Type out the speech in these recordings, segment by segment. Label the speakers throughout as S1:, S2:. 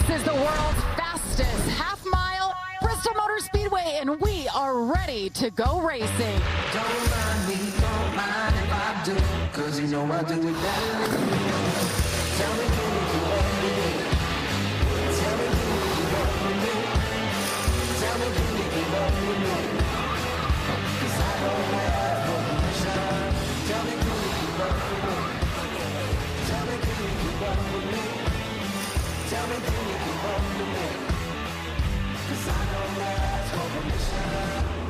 S1: This is the world's fastest half-mile Bristol Motor Speedway, and we are ready to go racing.
S2: Don't mind me, don't mind if I do, cause you know I do it better than you. Tell me, can you keep up with me? Tell me, can you keep up with me? Tell me, can you keep up with me? Cause I don't have no permission. Tell me, can you keep up with me? Tell me, can you keep up with me? Tell me, can you keep up with me? Cause I don't ask for permission.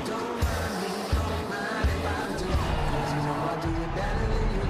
S2: Don't mind me, don't mind if I do, cause you know I do it better than you.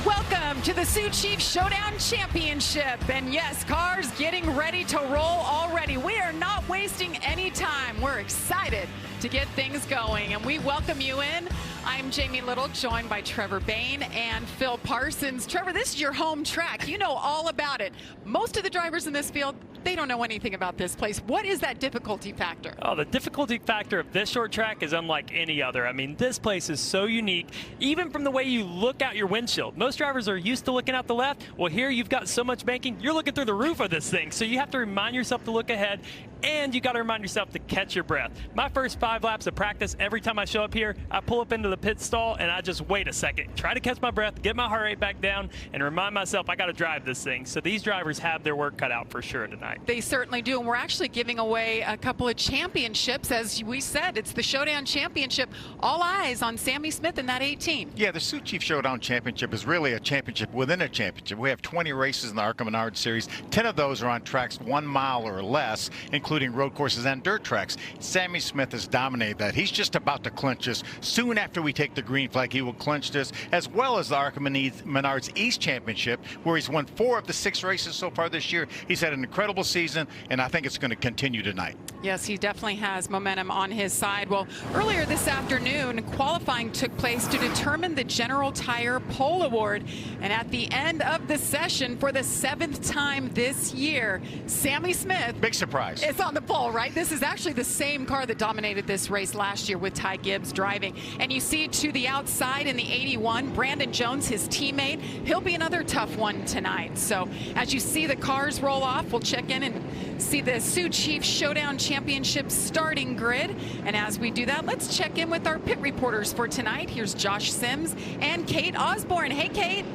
S1: Welcome to the Sioux Chief Showdown Championship. And yes, cars getting ready to roll already. We are not wasting any time. We're excited to get things going, and we welcome you in. I'm Jamie Little, joined by Trevor Bain and Phil Parsons. Trevor, this is your home track. You know all about it. Most of the drivers in this field, they don't know anything about this place. What is that difficulty factor?
S3: Oh, the difficulty factor of this short track is unlike any other. I mean, this place is so unique, even from the way you look out your windshield. Most drivers are used to looking out the left. Well, here you've got so much banking, you're looking through the roof of this thing. So you have to remind yourself to look ahead, and you got to remind yourself to catch your breath. My first 5 laps of practice, every time I show up here, I pull up into the pit stall and I just wait a second, try to catch my breath, get my heart rate back down, and remind myself I got to drive this thing. So these drivers have their work cut out for sure tonight.
S1: They certainly do, and we're actually giving away a couple of championships. As we said, it's the Showdown Championship. All eyes on Sammy Smith in that 18.
S4: Yeah, the Sioux Chief Showdown Championship is really a championship within a championship. We have 20 races in the ARCA Menards series. 10 of those are on tracks 1 mile or less, including road courses and dirt tracks. Sammy Smith has dominated that. He's just about to clinch this. Soon after we take the green flag, he will clinch this, as well as the ARCA Menards East Championship, where he's won 4 of the 6 races so far this year. He's had an incredible season, and I think it's going to continue tonight.
S1: Yes, he definitely has momentum on his side. Well, earlier this afternoon, qualifying took place to determine the General Tire Pole Award. And at the end of the session, for the 7th time this year, Sammy Smith,
S4: big surprise,
S1: is on the pole, right? This is actually the same car that dominated this race last year with Ty Gibbs driving. And you see to the outside in the 81, Brandon Jones, his teammate. He'll be another tough one tonight. So as you see the cars roll off, we'll check in and see the Sioux Chief Showdown Championship starting grid. And as we do that, let's check in with our pit reporters for tonight. Here's Josh Sims and Kate Osborne. Hey, Kate.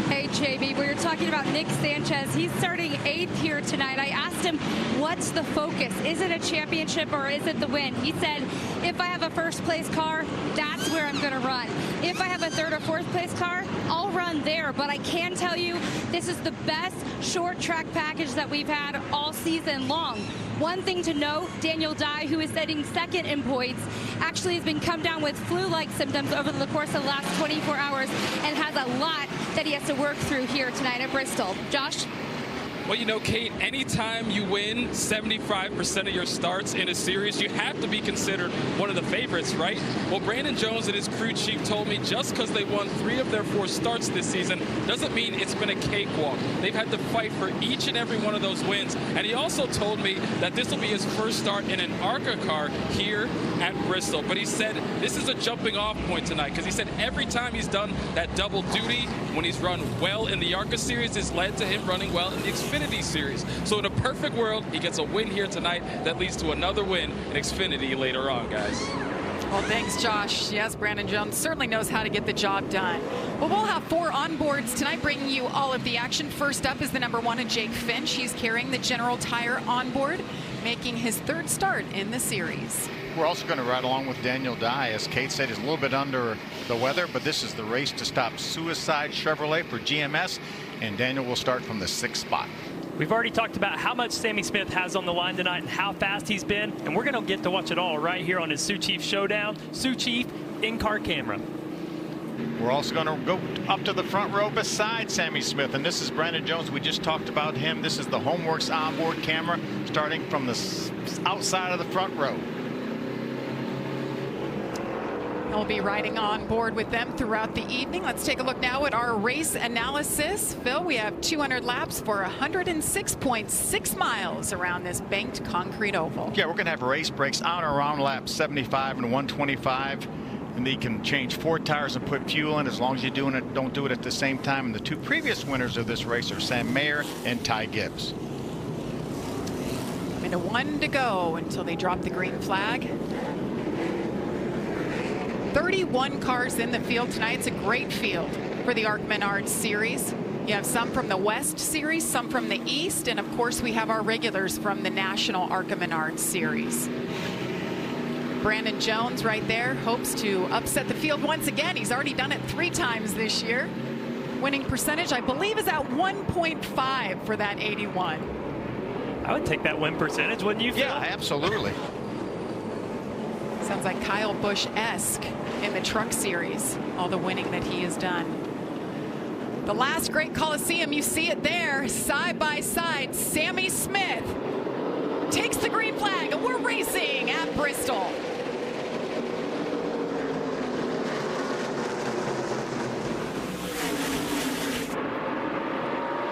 S5: Hey, JB, we were talking about Nick Sanchez. He's starting 8th here tonight. I asked him, what's the focus? Is it a championship or is it the win? He said, if I have a first place car, that's where I'm going to run. If I have a 3rd or 4th place car, I'll run there. But I can tell you, this is the best short track package that we've had all season long. One thing to note, Daniel Dye, who is sitting 2nd in points, actually has been come down with flu-like symptoms over the course of the last 24 hours and has a lot that he has to work through here tonight at Bristol. Josh?
S6: Well, you know, Kate, anytime you win 75% of your starts in a series, you have to be considered one of the favorites, right? Well, Brandon Jones and his crew chief told me just because they won 3 of their 4 starts this season doesn't mean it's been a cakewalk. They've had to fight for each and every one of those wins. And he also told me that this will be his first start in an ARCA car here at Bristol. But he said this is a jumping off point tonight, because he said every time he's done that double duty, when he's run well in the ARCA series, has led to him running well in the Xfinity series. So in a perfect world, he gets a win here tonight that leads to another win in Xfinity later on, guys.
S1: Well, thanks, Josh. Yes, Brandon Jones certainly knows how to get the job done. Well, we'll have 4 onboards tonight, bringing you all of the action. First up is the number 1, Jake Finch. He's carrying the General Tire onboard, making his 3rd start in the series.
S4: We're also going to ride along with Daniel Dye. As Kate said, he's a little bit under the weather, but this is the race to stop Suicide Chevrolet for GMS, and Daniel will start from the 6th spot.
S3: We've already talked about how much Sammy Smith has on the line tonight and how fast he's been, and we're going to get to watch it all right here on his Sioux Chief Showdown. Sioux Chief in-car camera.
S4: We're also going to go up to the front row beside Sammy Smith, and this is Brandon Jones. We just talked about him. This is the Homeworks onboard camera starting from the outside of the front row.
S1: We'll be riding on board with them throughout the evening. Let's take a look now at our race analysis. Phil, we have 200 laps for 106.6 miles around this banked concrete oval.
S4: Yeah, we're going to have race breaks on or around laps 75 and 125. And you can change 4 tires and put fuel in as long as you don't do it at the same time. And the 2 previous winners of this race are Sam Mayer and Ty Gibbs.
S1: And a 1 to go until they drop the green flag. 31 cars in the field tonight. It's a great field for the ARCA Menards series. You have some from the West series, some from the East, and of course we have our regulars from the National ARCA Menards series. Brandon Jones right there hopes to upset the field once again. He's already done it 3 times this year. Winning percentage, I believe, is at 1.5 for that 81.
S3: I would take that win percentage, wouldn't you, Phil?
S4: Yeah, absolutely.
S1: Sounds like Kyle Busch-esque in the truck series, all the winning that he has done. The last great Coliseum, you see it there, side by side. Sammy Smith takes the green flag, and we're racing at Bristol.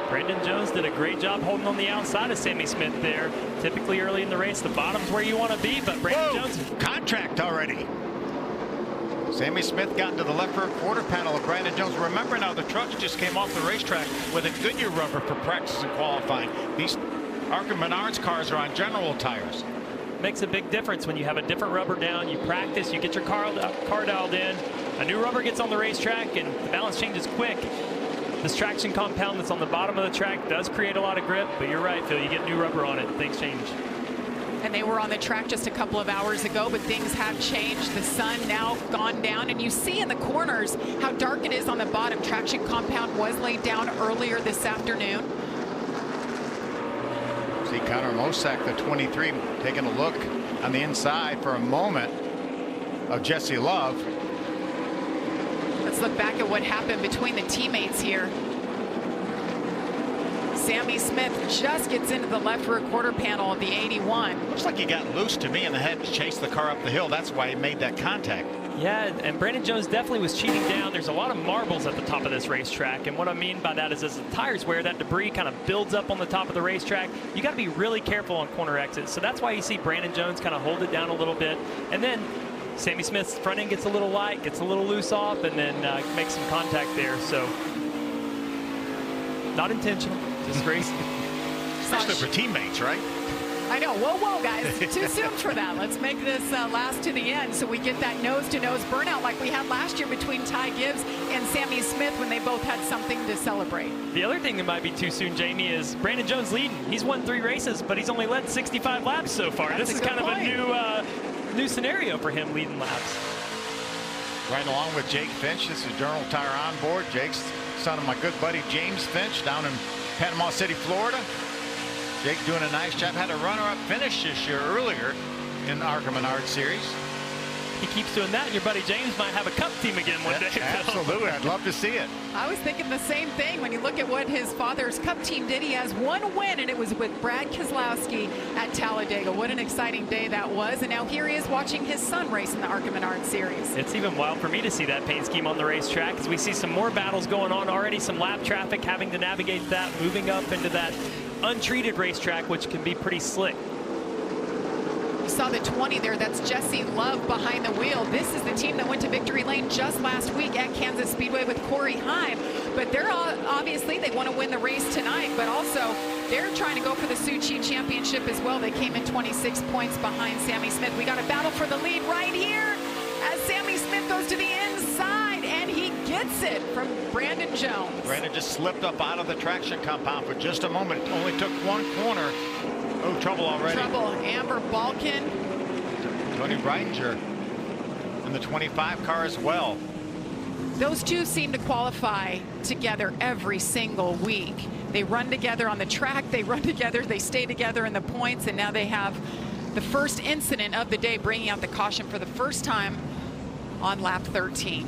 S3: Brandon Jones did a great job holding on the outside of Sammy Smith there. Typically early in the race, the bottom's where you want to be, but Brandon Jones...
S4: Contract already. Sammy Smith got into the left rear quarter panel of Brandon Jones. Remember now, the trucks just came off the racetrack with a Goodyear rubber for practice and qualifying. These ARCA Menards cars are on General tires.
S3: Makes a big difference when you have a different rubber down. You practice, you get your car dialed in. A new rubber gets on the racetrack, and the balance changes quick. This traction compound that's on the bottom of the track does create a lot of grip, but you're right, Phil, you get new rubber on it, things change.
S1: And they were on the track just a couple of hours ago, but things have changed. The sun now gone down, and you see in the corners how dark it is on the bottom. Traction compound was laid down earlier this afternoon.
S4: See Connor Mosak, the 23, taking a look on the inside for a moment of Jesse Love.
S1: Let's look back at what happened between the teammates here. Sammy Smith just gets into the left rear quarter panel of the 81.
S4: Looks like he got loose to me and had to chase the car up the hill. That's why he made that contact.
S3: Yeah, and Brandon Jones definitely was cheating down. There's a lot of marbles at the top of this racetrack, and what I mean by that is as the tires wear, that debris kind of builds up on the top of the racetrack. You got to be really careful on corner exits. So that's why you see Brandon Jones kind of hold it down a little bit, and then Sammy Smith's front end gets a little light, gets a little loose off, and then makes some contact there. So not intentional, just racing.
S4: Especially for teammates, right?
S1: I know. Whoa, whoa, guys. Too soon for that. Let's make this last to the end so we get that nose-to-nose burnout like we had last year between Ty Gibbs and Sammy Smith when they both had something to celebrate.
S3: The other thing that might be too soon, Jamie, is Brandon Jones leading. He's won 3 races, but he's only led 65 laps so far.
S1: That's
S3: this is kind of a new scenario for him leading laps.
S4: Right along with Jake Finch. This is General Tire on board. Jake's son of my good buddy James Finch down in Panama City, Florida. Jake doing a nice job. Had a runner-up finish this year earlier in the ARCA Menards series.
S3: He keeps doing that, and your buddy James might have a cup team again one day.
S4: Absolutely. I'd love to see it.
S1: I was thinking the same thing. When you look at what his father's cup team did, he has 1 win, and it was with Brad Keselowski at Talladega. What an exciting day that was. And now here he is watching his son race in the ARCA Menards series.
S3: It's even wild for me to see that paint scheme on the racetrack, as we see some more battles going on already, some lap traffic, having to navigate that, moving up into that untreated racetrack, which can be pretty slick.
S1: You saw the 20 there. That's Jesse Love behind the wheel. This is the team that went to victory lane just last week at Kansas Speedway with Corey Heim. But they're obviously, they want to win the race tonight, but also they're trying to go for the Suchi Championship as well. They came in 26 points behind Sammy Smith. We got a battle for the lead right here as Sammy Smith goes to the inside, and he gets it from Brandon Jones.
S4: Brandon just slipped up out of the traction compound for just a moment. Only took 1 corner. Oh, trouble already.
S1: Trouble. Amber Balkin.
S4: Tony Breitinger in the 25 car as well.
S1: Those two seem to qualify together every single week. They run together on the track. They run together. They stay together in the points. And now they have the first incident of the day, bringing out the caution for the first time on lap 13.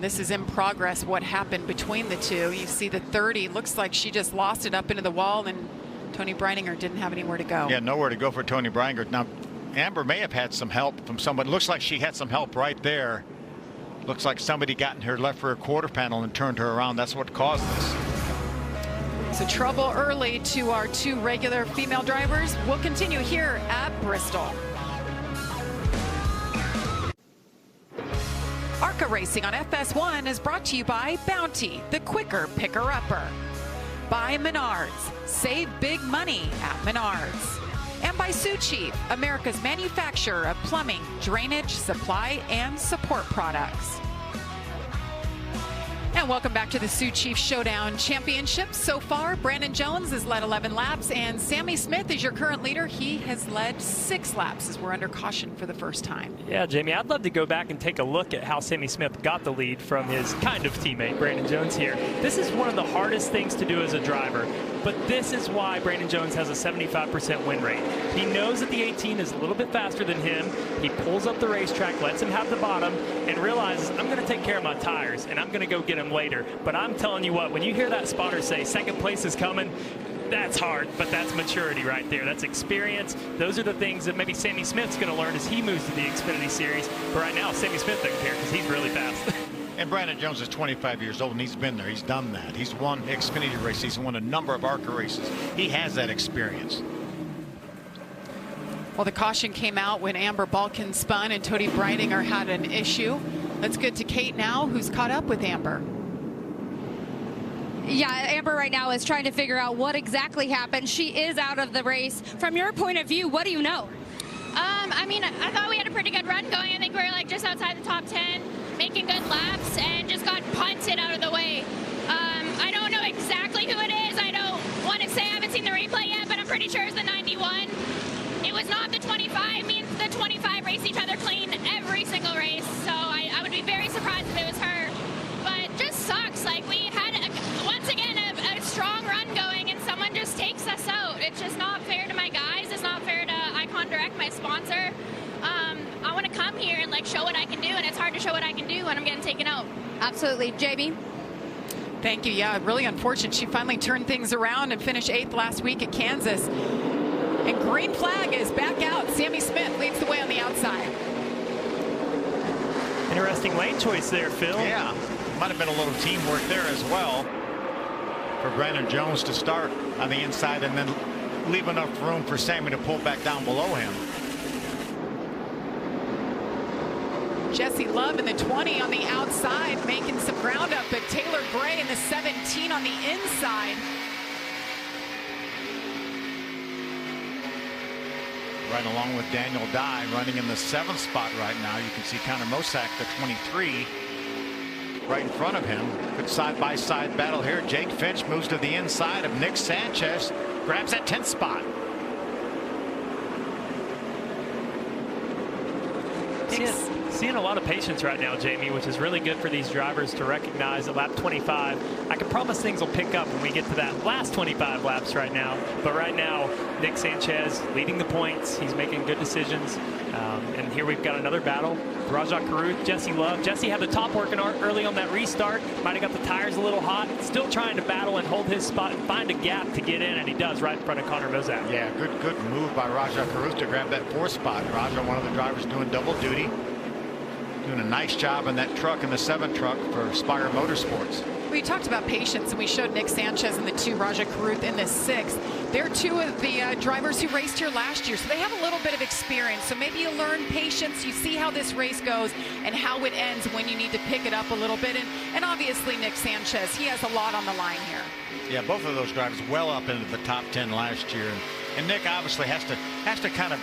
S1: This is in progress, what happened between the two. You see the 30, looks like she just lost it up into the wall, and Tony Breitinger didn't have anywhere to go.
S4: Yeah, nowhere to go for Tony Breitinger. Now, Amber may have had some help from someone. Looks like she had some help right there. Looks like somebody got in her left rear quarter panel and turned her around. That's what caused this.
S1: So trouble early to our 2 regular female drivers. We'll continue here at Bristol. ARCA Racing on FS1 is brought to you by Bounty, the quicker picker-upper. By Menards, save big money at Menards. And by Sioux Chief, America's manufacturer of plumbing, drainage, supply, and support products. And welcome back to the Sioux Chief Showdown Championship. So far, Brandon Jones has led 11 laps, and Sammy Smith is your current leader. He has led 6 laps as we're under caution for the first time.
S3: Yeah, Jamie, I'd love to go back and take a look at how Sammy Smith got the lead from his kind of teammate, Brandon Jones here. This is one of the hardest things to do as a driver, but this is why Brandon Jones has a 75% win rate. He knows that the 18 is a little bit faster than him. He pulls up the racetrack, lets him have the bottom, and realizes, I'm going to take care of my tires, and I'm going to go get him later. But I'm telling you what, when you hear that spotter say second place is coming, that's hard, but that's maturity right there. That's experience. Those are the things that maybe Sammy Smith's going to learn as he moves to the Xfinity Series. But right now, Sammy Smith doesn't care because he's really fast.
S4: And Brandon Jones is 25 years old, and he's been there. He's done that. He's won Xfinity races. He's won a number of ARCA races. He has that experience.
S1: Well, the caution came out when Amber Balkin spun and Tody Breidinger had an issue. Let's get to Kate now, who's caught up with Amber.
S5: Yeah, Amber right now is trying to figure out what exactly happened. She is out of the race. From your point of view, what do you know?
S7: I mean, I thought we had a pretty good run going. I think we were like just outside the top 10, making good laps, and just got punted out of the way. I don't know exactly who it is. I don't want to say I haven't seen the replay yet, but I'm pretty sure it's the 91. It was not the 25. Me and the 25 race each other clean every single race, so I would be very surprised if it was her. But just sucks. Like, we had, once again, a strong run going, and someone just takes us out. It's just not fair to my guys. It's not fair to Icon Direct, my sponsor. I want to come here and, like, show what I can do, and it's hard to show what I can do when I'm getting taken out.
S5: Absolutely. JB?
S1: Thank you. Yeah, really unfortunate. She finally turned things around and finished 8th last week at Kansas. And green flag is back out. Sammy Smith leads the way on the outside.
S3: Interesting lane choice there, Phil.
S4: Yeah, might have been a little teamwork there as well for Brandon Jones to start on the inside and then leave enough room for Sammy to pull back down below him.
S1: Jesse Love in the 20 on the outside, making some ground up, but Taylor Gray in the 17 on the inside.
S4: Right along with Daniel Dye running in the 7th spot right now. You can see Connor Mosack, the 23, right in front of him. Good side-by-side battle here. Jake Finch moves to the inside of Nick Sanchez, grabs that 10th spot.
S3: Seeing a lot of patience right now, Jamie, which is really good for these drivers to recognize at lap 25. I can promise things will pick up when we get to that last 25 laps right now. But right now, Nick Sanchez leading the points. He's making good decisions. And here we've got another battle. Rajah Caruth, Jesse Love. Jesse had the top working early on that restart. Might have got the tires a little hot. Still trying to battle and hold his spot and find a gap to get in, and he does right in front of Connor Mosack.
S4: Yeah, good move by Rajah Caruth to grab that 4th spot. Rajah, one of the drivers doing double duty. Doing a nice job in that truck, in the 7 truck for Spire Motorsports.
S1: We talked about patience, and we showed Nick Sanchez in the 2, Rajah Caruth in the 6. They're 2 of the drivers who raced here last year, so they have a little bit of experience. So maybe you learn patience, you see how this race goes and how it ends when you need to pick it up a little bit. And obviously Nick Sanchez, he has a lot on the line here.
S4: Yeah, both of those drivers well up into the top 10 last year. And Nick obviously has to kind of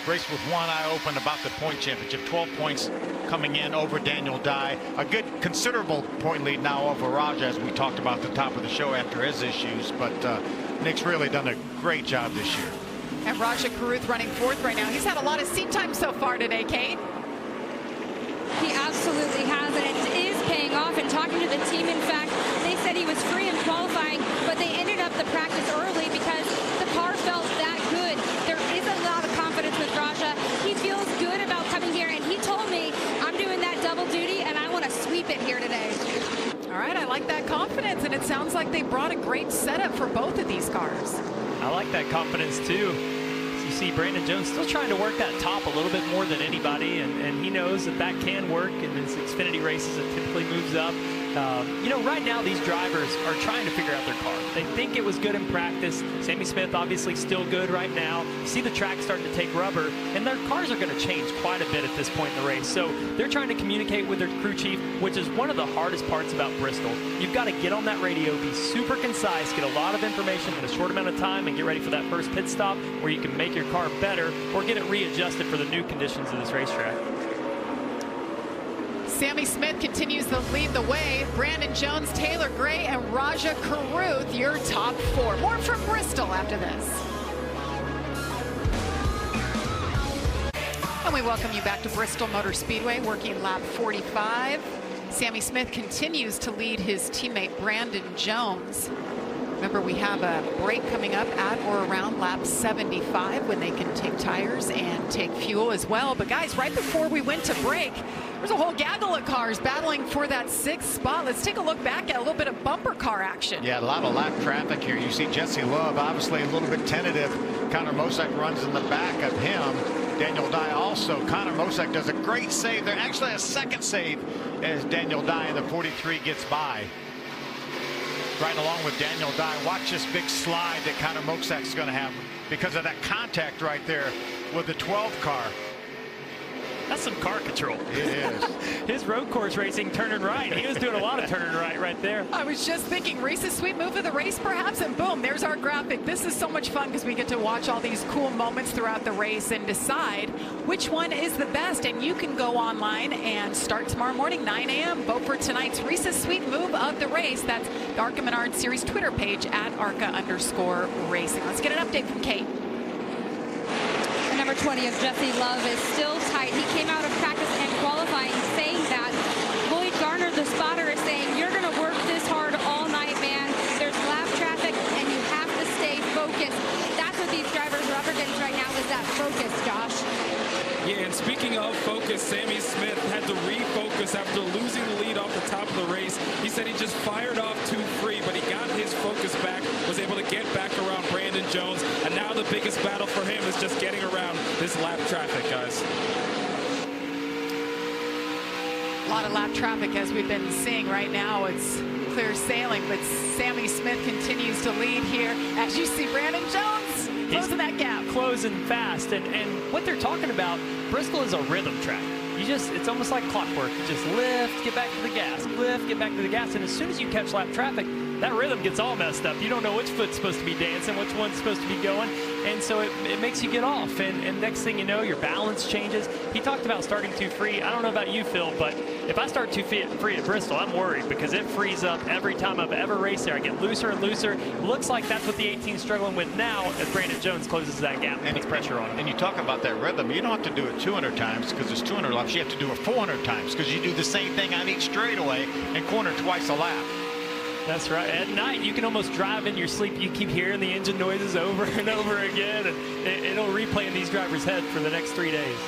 S4: race with one eye open about the point championship. 12 points coming in over Daniel Dye. A good considerable point lead now over Rajah, as we talked about at the top of the show after his issues. But Nick's really done a great job this year.
S1: And Rajah Caruth running 4th right now. He's had a lot of seat time so far today, Kate.
S5: He absolutely has, and it is paying off. And talking to the team, in fact, they said he was free in qualifying, but they ended up the practice early because the car felt that good. There is a lot of confidence with Rajah. He feels good about coming here, and he told me, I'm doing that double duty, and I want to sweep it here today.
S1: All right, I like that confidence, and it sounds like they brought a great setup for both of these cars.
S3: I like that confidence too. You see Brandon Jones still trying to work that top a little bit more than anybody, and he knows that that can work in his Xfinity races. It typically moves up. You know, right now these drivers are trying to figure out their car. They think it was good in practice. Sammy Smith obviously still good right now. You see the track starting to take rubber, and their cars are going to change quite a bit at this point in the race. So they're trying to communicate with their crew chief, which is one of the hardest parts about Bristol. You've got to get on that radio, be super concise, get a lot of information in a short amount of time, and get ready for that first pit stop where you can make your car better or get it readjusted for the new conditions of this racetrack.
S1: Sammy Smith continues to lead the way. Brandon Jones, Taylor Gray, and Raja Karuth, your top four. More from Bristol after this. And we welcome you back to Bristol Motor Speedway, working lap 45. Sammy Smith continues to lead his teammate Brandon Jones. Remember, we have a break coming up at or around lap 75 when they can take tires and take fuel as well. But guys, right before we went to break, there's a whole gaggle of cars battling for that 6th spot. Let's take a look back at a little bit of bumper car action.
S4: Yeah, a lot of lap traffic here. You see Jesse Love obviously a little bit tentative. Connor Mosak runs in the back of him. Daniel Dye also. Connor Mosak does a great save there. Actually a second save as Daniel Dye in the 43 gets by. Right along with Daniel Dye. Watch this big slide that Connor Mosak's going to have because of that contact right there with the 12 car.
S3: That's some car control.
S4: It is.
S3: His road course racing turning right. He was doing a lot of turning right there.
S1: I was just thinking Reese's sweet move of the race perhaps, and boom, there's our graphic. This is so much fun because we get to watch all these cool moments throughout the race and decide which one is the best. And you can go online and start tomorrow morning, 9 a.m. Vote for tonight's Reese's sweet move of the race. That's the ARCA Menards Series Twitter page at ARCA_racing. Let's get an update from Kate.
S5: Number 20 is Jesse Love is still tight. He came out of practice and qualifying saying that. Lloyd Garner, the spotter, is saying, you're going to work this hard all night, man. There's lap traffic, and you have to stay focused. That's what these drivers are up against right now is that focus, Josh.
S6: Yeah, and speaking of focus, Sammy Smith had to refocus after losing the lead off the top of the race. He said he just fired off too free, but he got his focus back, was able to get back around Brandon Jones, and now the biggest battle for him is just getting around this lap traffic, guys.
S1: A lot of lap traffic as we've been seeing right now. It's clear sailing, but Sammy Smith continues to lead here. As you see, Brandon Jones closing that gap.
S3: Closing fast, and what they're talking about, Bristol is a rhythm track. It's almost like clockwork. You just lift, get back to the gas, lift, get back to the gas, and as soon as you catch lap traffic, that rhythm gets all messed up. You don't know which foot's supposed to be dancing, which one's supposed to be going, and so it makes you get off, and next thing you know, your balance changes. He talked about starting too free. I don't know about you, Phil, but if I start too free at Bristol, I'm worried because it frees up every time I've ever raced there. I get looser and looser. Looks like that's what the 18's struggling with now as Brandon Jones closes that gap and puts pressure on him.
S4: And you talk about that rhythm. You don't have to do it 200 times because there's 200 laps. You have to do it 400 times because you do the same thing on each straightaway and corner twice a lap.
S3: That's right. At night, you can almost drive in your sleep. You keep hearing the engine noises over and over again, and it'll replay in these drivers' head for the next 3 days.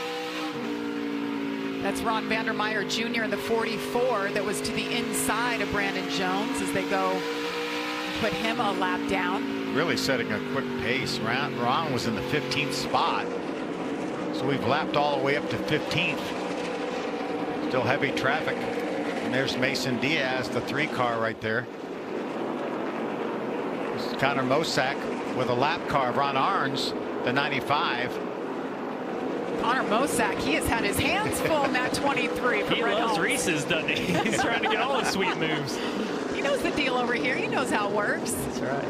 S1: That's Ron Vandermeyer Jr. in the 44 that was to the inside of Brandon Jones as they go and put him a lap down.
S4: Really setting a quick pace. Ron was in the 15th spot. So we've lapped all the way up to 15th. Still heavy traffic. And there's Mason Diaz, the 3 car right there. This is Connor Mosak with a lap car of Ron Arns, the 95.
S1: Connor Mosak, he has had his hands full in that 23.
S3: He loves Reese's, doesn't he? He's trying to get all the sweet moves.
S1: He knows the deal over here. He knows how it works.
S3: That's right.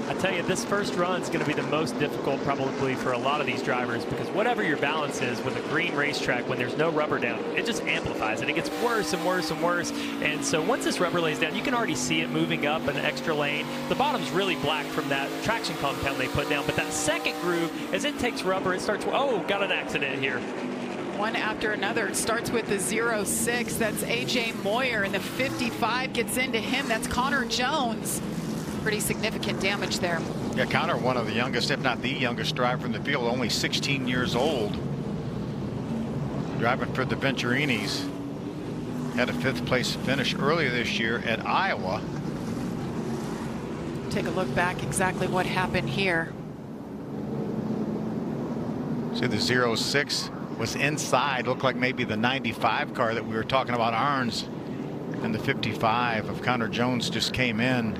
S3: I tell you, this first run is going to be the most difficult probably for a lot of these drivers because whatever your balance is with a green racetrack, when there's no rubber down, it just amplifies it. It gets worse and worse and worse. And so once this rubber lays down, you can already see it moving up an extra lane. The bottom's really black from that traction compound they put down. But that second groove, as it takes rubber, it starts, oh, got an accident here.
S1: One after another. It starts with the 06. That's A.J. Moyer, and the 55 gets into him. That's Connor Jones. Pretty significant damage there.
S4: Yeah, Connor, one of the youngest, if not the youngest driver in the field, only 16 years old. Driving for the Venturinis. Had a 5th place finish earlier this year at Iowa.
S1: Take a look back exactly what happened here.
S4: See, the 06 was inside, looked like maybe the 95 car that we were talking about, Arns. And the 55 of Connor Jones just came in.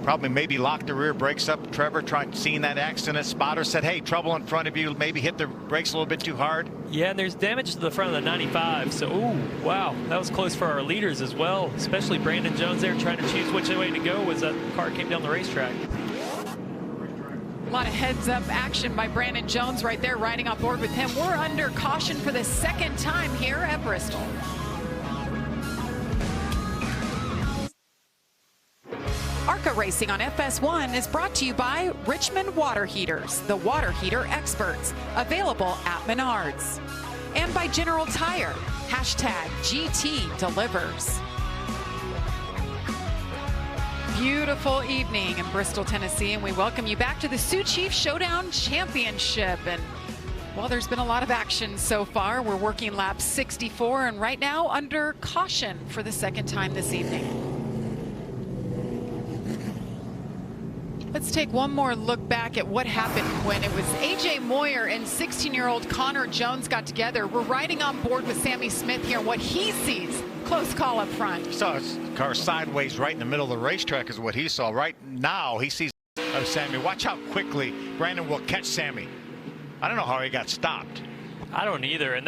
S4: Probably maybe locked the rear brakes up. Trevor seeing that accident. Spotter said, hey, trouble in front of you. Maybe hit the brakes a little bit too hard.
S3: Yeah, and there's damage to the front of the 95. So, ooh, wow, that was close for our leaders as well, especially Brandon Jones there trying to choose which way to go as that car came down the racetrack.
S1: A lot of heads-up action by Brandon Jones right there, riding on board with him. We're under caution for the second time here at Bristol. ARCA Racing on FS1 is brought to you by Richmond Water Heaters, the water heater experts, available at Menards. And by General Tire, #GT delivers. Beautiful evening in Bristol, Tennessee, and we welcome you back to the Sioux Chief Showdown Championship. And well, there's been a lot of action so far. We're working lap 64 and right now under caution for the second time this evening. Let's take one more look back at what happened when it was AJ Moyer and 16-year-old Connor Jones got together. We're riding on board with Sammy Smith here and what he sees. Close call up front.
S4: Saw his car sideways right in the middle of the racetrack is what he saw. Right now he sees Sammy. Watch how quickly Brandon will catch Sammy. I don't know how he got stopped.
S3: I don't either, and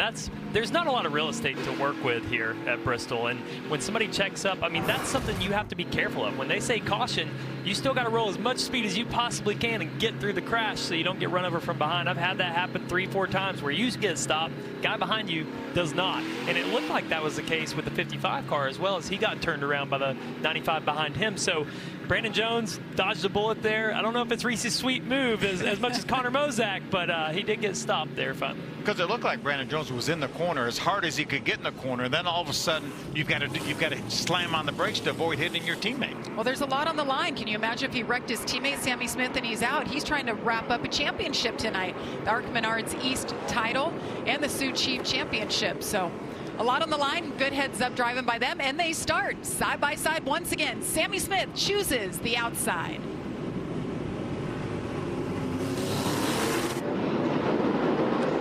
S3: there's not a lot of real estate to work with here at Bristol, and when somebody checks up, I mean, that's something you have to be careful of. When they say caution, you still got to roll as much speed as you possibly can and get through the crash so you don't get run over from behind. I've had that happen 3-4 times where you get stopped, guy behind you does not, and it looked like that was the case with the 55 car as well, as he got turned around by the 95 behind him. So Brandon Jones dodged a bullet there. I don't know if it's Reese's sweet move as much as Connor Mozak, but he did get stopped there finally.
S4: Because it looked like Brandon Jones was in the corner as hard as he could get in the corner, and then all of a sudden you've got to slam on the brakes to avoid hitting your teammate.
S1: Well, there's a lot on the line. Can you imagine if he wrecked his teammate Sammy Smith and he's out? He's trying to wrap up a championship tonight, the ARCA Menards East title and the Sioux Chief Championship. So a lot on the line. Good heads up driving by them, and they start side by side once again. Sammy Smith chooses the outside.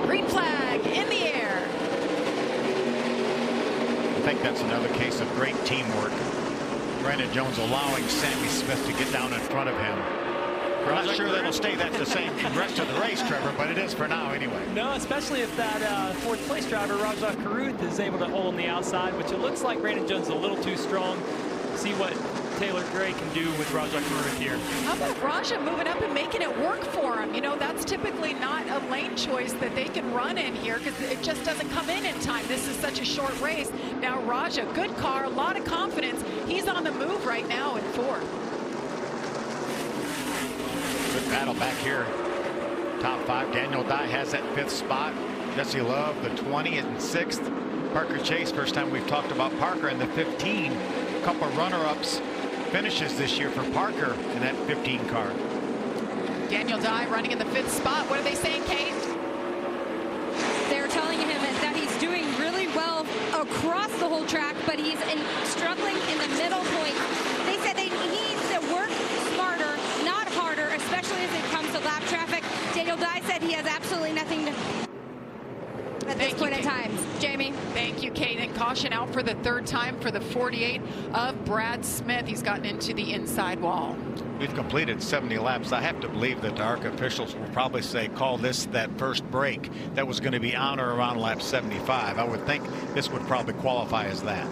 S1: Green flag in the air.
S4: I think that's another case of great teamwork. Brandon Jones allowing Sammy Smith to get down in front of him. We're not sure that'll stay that the same the rest of the race, Trevor, but it is for now anyway.
S3: No, especially if that fourth place driver, Rajah Caruth, is able to hold on the outside, which it looks like Brandon Jones is a little too strong. See what Taylor Gray can do with Rajah Caruth here.
S1: How about Rajah moving up and making it work for him? You know, that's typically not a lane choice that they can run in here because it just doesn't come in time. This is such a short race. Now Rajah, good car, a lot of confidence. He's on the move right now in fourth.
S4: Good battle back here. Top 5. Daniel Dye has that 5th spot. Jesse Love, the 20 and 6th. Parker Chase, first time we've talked about Parker in the 15. Couple runner-ups finishes this year for Parker in that 15 car.
S1: Daniel Dye running in the 5th spot. What are they saying, Kate?
S5: They're telling him that he's doing really well across the whole track, but he's struggling in the middle point. They said he needs to work smarter, not harder, especially as it comes to lap traffic. Daniel Dye said he has absolutely nothing to at this point in time. Jamie.
S1: Thank you, Kate. And caution out for the 3rd time for the 48 of Brad Smith. He's gotten into the inside wall.
S4: We've completed 70 laps. I have to believe that the ARCA officials will probably say call this that first break that was going to be on or around lap 75. I would think this would probably qualify as that.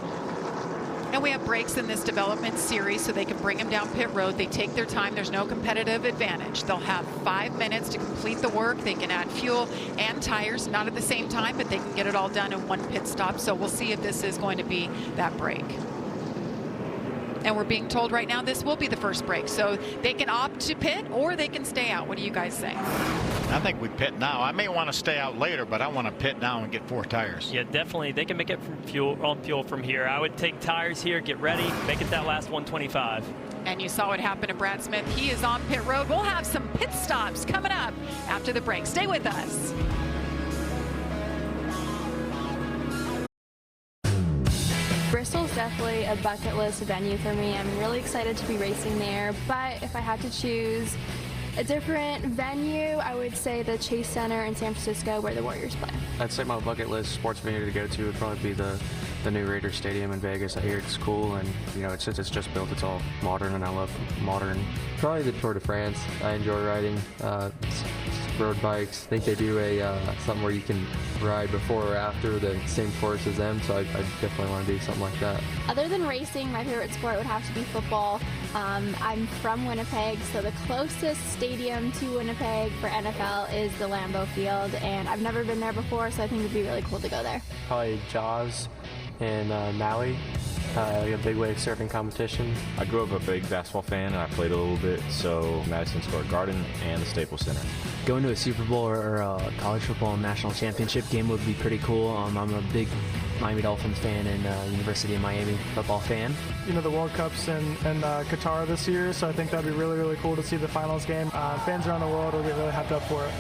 S1: And we have breaks in this development series so they can bring them down pit road. They take their time. There's no competitive advantage. They'll have 5 minutes to complete the work. They can add fuel and tires, not at the same time, but they can get it all done in one pit stop. So we'll see if this is going to be that break. And we're being told right now this will be the first break. So they can opt to pit or they can stay out. What do you guys say?
S4: I think we pit now. I may want to stay out later, but I want to pit now and get 4 tires.
S3: Yeah, definitely. They can make it from fuel from here. I would take tires here, get ready, make it that last 125.
S1: And you saw what happened to Brad Smith. He is on pit road. We'll have some pit stops coming up after the break. Stay with us.
S8: Bristol's definitely a bucket list venue for me. I'm really excited to be racing there, but if I had to choose, A different venue, I would say the Chase Center in San Francisco where the Warriors play.
S9: I'd say my bucket list sports venue to go to would probably be the new Raiders Stadium in Vegas. I hear it's cool, and since it's just built, it's all modern, and I love modern. Probably the Tour de France. I enjoy riding road bikes. I think they do something where you can ride before or after the same course as them, so I definitely want to do something like that.
S8: Other than racing, my favorite sport would have to be football. I'm from Winnipeg, so the closest stadium to Winnipeg for NFL is the Lambeau Field, and I've never been there before, so I think it'd be really cool to go there.
S9: Probably Jaws in Maui, like a big wave surfing competition.
S10: I grew up a big basketball fan, and I played a little bit, so Madison Square Garden and the Staples Center.
S11: Going to a Super Bowl or a college football national championship game would be pretty cool. I'm a big Miami Dolphins fan and University of Miami football fan.
S12: The World Cup's in Qatar this year, so I think that'd be really, really cool to see the finals game. Fans around the world will get really hyped up for it.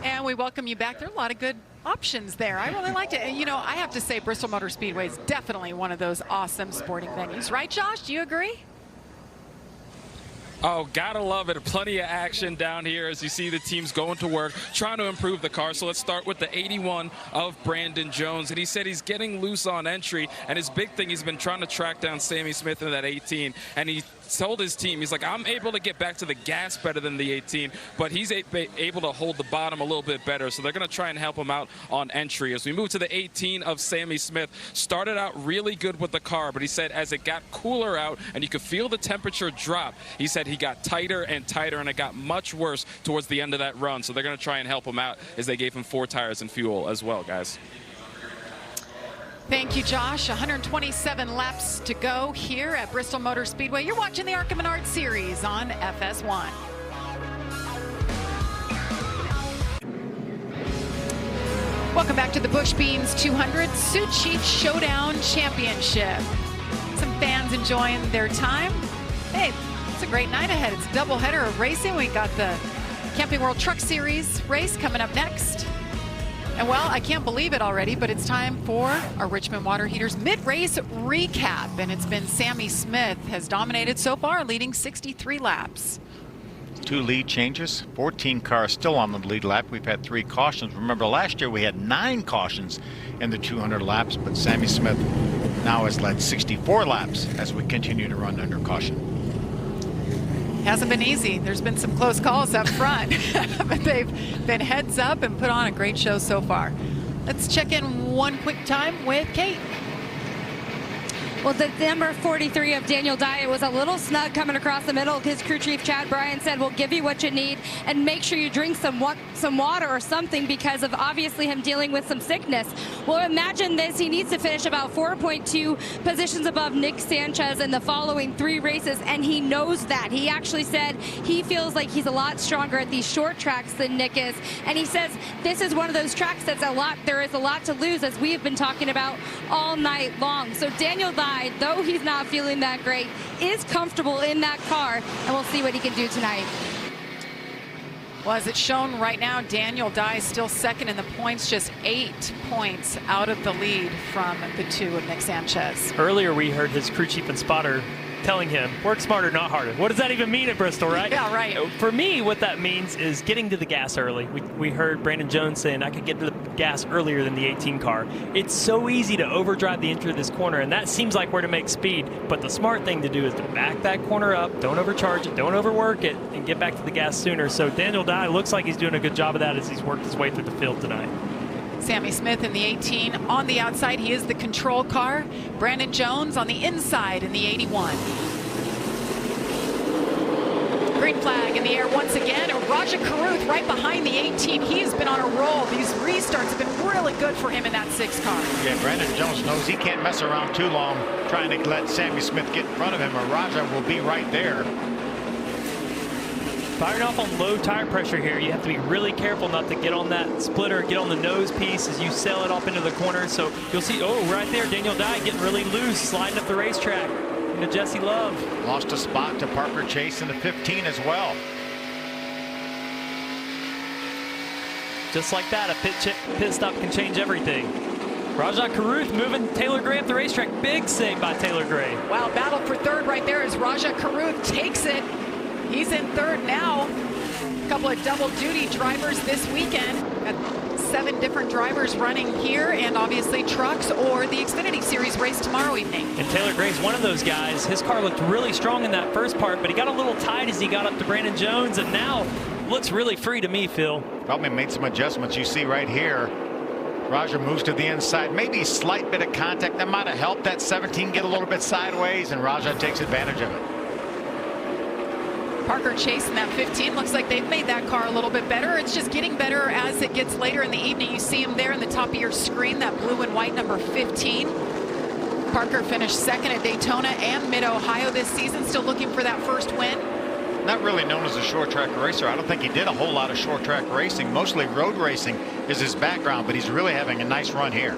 S1: And we welcome you back. There are a lot of good options there. I really liked it. And, I have to say Bristol Motor Speedway is definitely one of those awesome sporting venues. Right, Josh? Do you agree?
S6: Oh, gotta love it. Plenty of action down here as you see the teams going to work, trying to improve the car. So let's start with the 81 of Brandon Jones. And he said he's getting loose on entry. And his big thing, he's been trying to track down Sammy Smith in that 18. And he told his team, he's like, I'm able to get back to the gas better than the 18, but he's able to hold the bottom a little bit better. So they're going to try and help him out on entry. As we move to the 18 of Sammy Smith, started out really good with the car, but he said as it got cooler out and you could feel the temperature drop, he said he got tighter and tighter, and it got much worse towards the end of that run. So they're going to try and help him out as they gave him 4 tires and fuel as well, guys.
S1: Thank you, Josh. 127 laps to go here at Bristol Motor Speedway. You're watching the ARCA Menards series on FS1. Welcome back to the Bush Beans 200 Sioux Chief Showdown Championship. Some fans enjoying their time. Hey, it's a great night ahead. It's a doubleheader of racing. We got the Camping World Truck Series race coming up next. And well, I can't believe it already, but it's time for our Richmond Water Heaters mid-race recap. And it's been Sammy Smith has dominated so far, leading 63 laps.
S4: 2 lead changes, 14 cars still on the lead lap. We've had 3 cautions. Remember, last year we had 9 cautions in the 200 laps, but Sammy Smith now has led 64 laps as we continue to run under caution.
S1: Hasn't been easy. There's been some close calls up front, but they've been heads up and put on a great show so far. Let's check in one quick time with Kate.
S5: Well, the number 43 of Daniel Dye was a little snug coming across the middle. His crew chief, Chad Bryan, said, we'll give you what you need and make sure you drink some water or something because of obviously him dealing with some sickness. Well, imagine this. He needs to finish about 4.2 positions above Nick Sanchez in the following 3 races, and he knows that. He actually said he feels like he's a lot stronger at these short tracks than Nick is, and he says this is one of those tracks that's there is a lot to lose, as we have been talking about all night long. So Daniel Dye, though he's not feeling that great, is comfortable in that car, and we'll see what he can do tonight.
S1: Well, as it's shown right now, Daniel Dye still second in the points, just 8 points out of the lead from the 2 of Nick Sanchez.
S3: Earlier we heard his crew chief and spotter telling him, work smarter, not harder. What does that even mean at Bristol, right?
S1: Yeah, right.
S3: For me, what that means is getting to the gas early. We heard Brandon Jones saying, I could get to the gas earlier than the 18 car. It's so easy to overdrive the entry of this corner, and that seems like where to make speed. But the smart thing to do is to back that corner up, don't overcharge it, don't overwork it, and get back to the gas sooner. So Daniel Dye looks like he's doing a good job of that as he's worked his way through the field tonight.
S1: Sammy Smith in the 18 on the outside. He is the control car. Brandon Jones on the inside in the 81. Green flag in the air once again. And Raja Karuth right behind the 18. He has been on a roll. These restarts have been really good for him in that 6 car.
S4: Yeah, Brandon Jones knows he can't mess around too long trying to let Sammy Smith get in front of him, or Raja will be right there.
S3: Firing off on low tire pressure here, you have to be really careful not to get on that splitter, get on the nose piece as you sail it off into the corner. So you'll see, oh, right there, Daniel Dye getting really loose, sliding up the racetrack into Jesse Love.
S4: Lost a spot to Parker Chase in the 15 as well.
S3: Just like that, a pit stop can change everything. Rajah Caruth moving Taylor Gray up the racetrack. Big save by Taylor Gray.
S1: Wow, battle for third right there as Rajah Caruth takes it. He's in third now. A couple of double duty drivers this weekend. Got 7 different drivers running here, and obviously trucks or the Xfinity Series race tomorrow evening.
S3: And Taylor Gray's one of those guys. His car looked really strong in that first part, but he got a little tight as he got up to Brandon Jones, and now looks really free to me, Phil.
S4: Probably made some adjustments. You see right here, Rajah moves to the inside. Maybe a slight bit of contact. That might have helped that 17 get a little bit sideways, and Rajah takes advantage of it.
S1: Parker Chase in that 15. Looks like they've made that car a little bit better. It's just getting better as it gets later in the evening. You see him there in the top of your screen, that blue and white number 15. Parker finished second at Daytona and Mid-Ohio this season, still looking for that first win.
S4: Not really known as a short track racer. I don't think he did a whole lot of short track racing. Mostly road racing is his background, but he's really having a nice run here.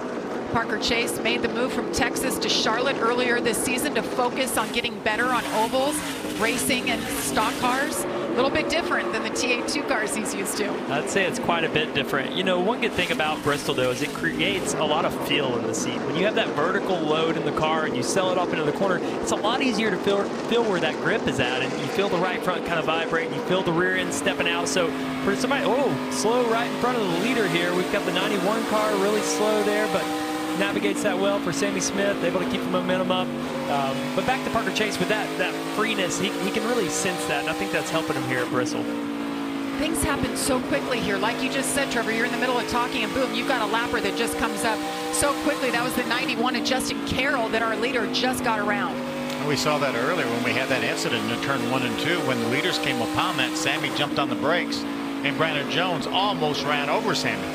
S1: Parker Chase made the move from Texas to Charlotte earlier this season to focus on getting better on ovals, racing and stock cars. A little bit different than the TA2 cars he's used to.
S3: I'd say it's quite a bit different. You know, one good thing about Bristol, though, is it creates a lot of feel in the seat. When you have that vertical load in the car and you sell it up into the corner, it's a lot easier to feel where that grip is at, and you feel the right front kind of vibrate, and you feel the rear end stepping out. So for somebody, slow right in front of the leader here. We've got the 91 car really slow there, but navigates that well for Sammy Smith, able to keep the momentum up. But back to Parker Chase with that freeness, he can really sense that, and I think that's helping him here at Bristol.
S1: Things happen so quickly here. Like you just said, Trevor, you're in the middle of talking, and boom, you've got a lapper that just comes up so quickly. That was the 91 of Justin Carroll that our leader just got around.
S4: We saw that earlier when we had that incident in turn 1 and 2. When the leaders came upon that, Sammy jumped on the brakes, and Brandon Jones almost ran over Sammy.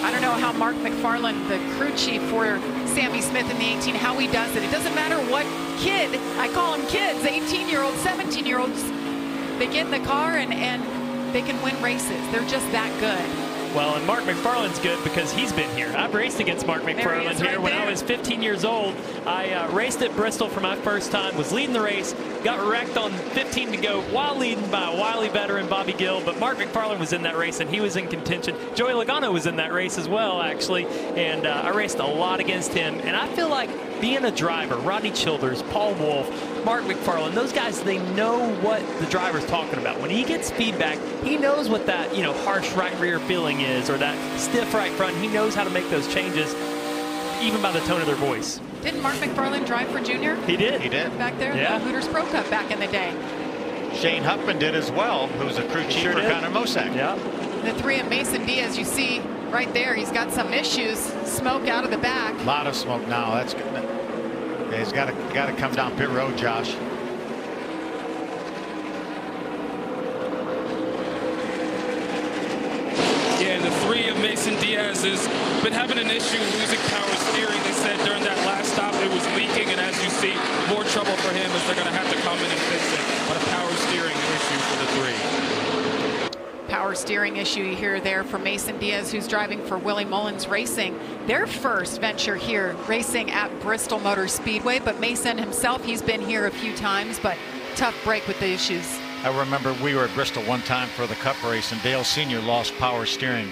S1: I don't know how Mark McFarland, the crew chief for Sammy Smith in the 18, how he does it. It doesn't matter what kid, I call them kids, 18-year-olds, 17-year-olds, they get in the car and they can win races. They're just that good.
S3: Well, and Mark McFarland's good because he's been here. I've raced against Mark McFarland here when I was 15 years old. I raced at Bristol for my first time, was leading the race, got wrecked on 15 to go while leading by a wily veteran, Bobby Gill. But Mark McFarland was in that race, and he was in contention. Joey Logano was in that race as well, actually, and I raced a lot against him. And I feel like being a driver, Rodney Childers, Paul Wolfe, Mark McFarland, those guys, they know what the driver's talking about. When he gets feedback, he knows what that, harsh right rear feeling is, or that stiff right front. He knows how to make those changes, even by the tone of their voice.
S1: Didn't Mark McFarland drive for Junior?
S3: He did.
S4: He did.
S1: Back there, the Hooters Pro Cup back in the day.
S4: Shane Huffman did as well, who's a crew chief for Connor Mosack.
S3: Yeah.
S1: The 3 of Mason Diaz, you see right there, he's got some issues. Smoke out of the back.
S4: A lot of smoke now. That's good. Yeah, he's got to come down pit road, Josh.
S6: Yeah, and the 3 of Mason Diaz has been having an issue losing power steering. They said during that last stop it was leaking, and as you see, more trouble for him as they're going to have to come in and fix it. But a power steering issue for the 3.
S1: Power steering issue here there for Mason Diaz, who's driving for Willie Mullins Racing. Their first venture here racing at Bristol Motor Speedway, but Mason himself, he's been here a few times, but tough break with the issues.
S4: I remember we were at Bristol one time for the Cup race, and Dale Sr. lost power steering.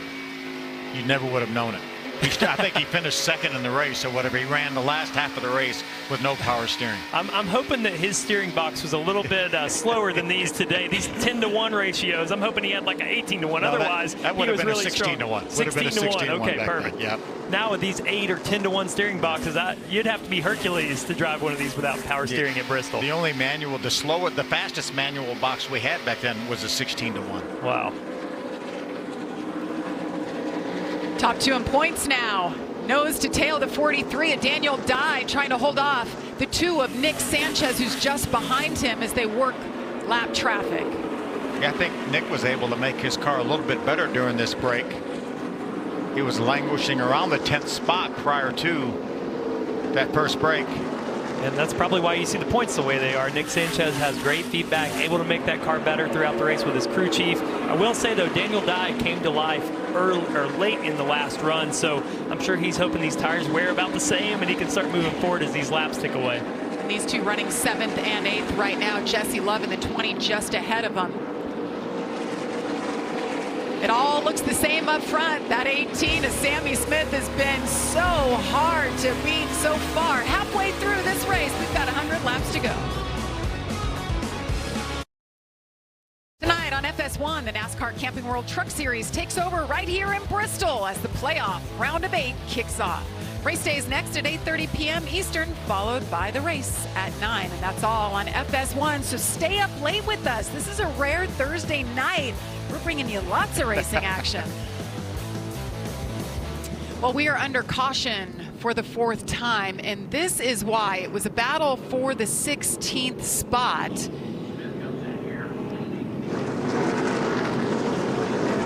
S4: You never would have known it. I think he finished second in the race or whatever. He ran the last half of the race with no power steering.
S3: I'm hoping that his steering box was a little bit slower than these today. These 10-to-1 ratios. I'm hoping he had like an 18-to-1.
S4: No,
S3: Otherwise,
S4: that would
S3: he
S4: have
S3: was
S4: been
S3: really
S4: a 16-to-1.
S3: 16-to-1. Okay, perfect.
S4: Yep.
S3: Now with these 8 or 10-to-1 steering boxes, you'd have to be Hercules to drive one of these without power steering at Bristol.
S4: The only manual, the fastest manual box we had back then was a 16-to-1.
S3: Wow.
S1: Top 2 in points now. Nose to tail, the 43 of Daniel Dye trying to hold off the 2 of Nick Sanchez, who's just behind him as they work lap traffic.
S4: Yeah, I think Nick was able to make his car a little bit better during this break. He was languishing around the 10th spot prior to that first break.
S3: And that's probably why you see the points the way they are. Nick Sanchez has great feedback, able to make that car better throughout the race with his crew chief. I will say, though, Daniel Dye came to life late in the last run, so I'm sure he's hoping these tires wear about the same and he can start moving forward as these laps tick away.
S1: And these 2 running 7th and 8th right now. Jesse Love in the 20 just ahead of them. It all looks the same up front. That 18 of Sammy Smith has been so hard to beat so far. Halfway through this race, we've got 100 laps to go. Tonight on FS1, the NASCAR Camping World Truck Series takes over right here in Bristol as the playoff round of 8 kicks off. Race day is next at 8:30 p.m. Eastern, followed by the race at 9. And that's all on FS1, so stay up late with us. This is a rare Thursday night. We're bringing you lots of racing action. Well, we are under caution for the 4th time, and this is why. It was a battle for the 16th spot.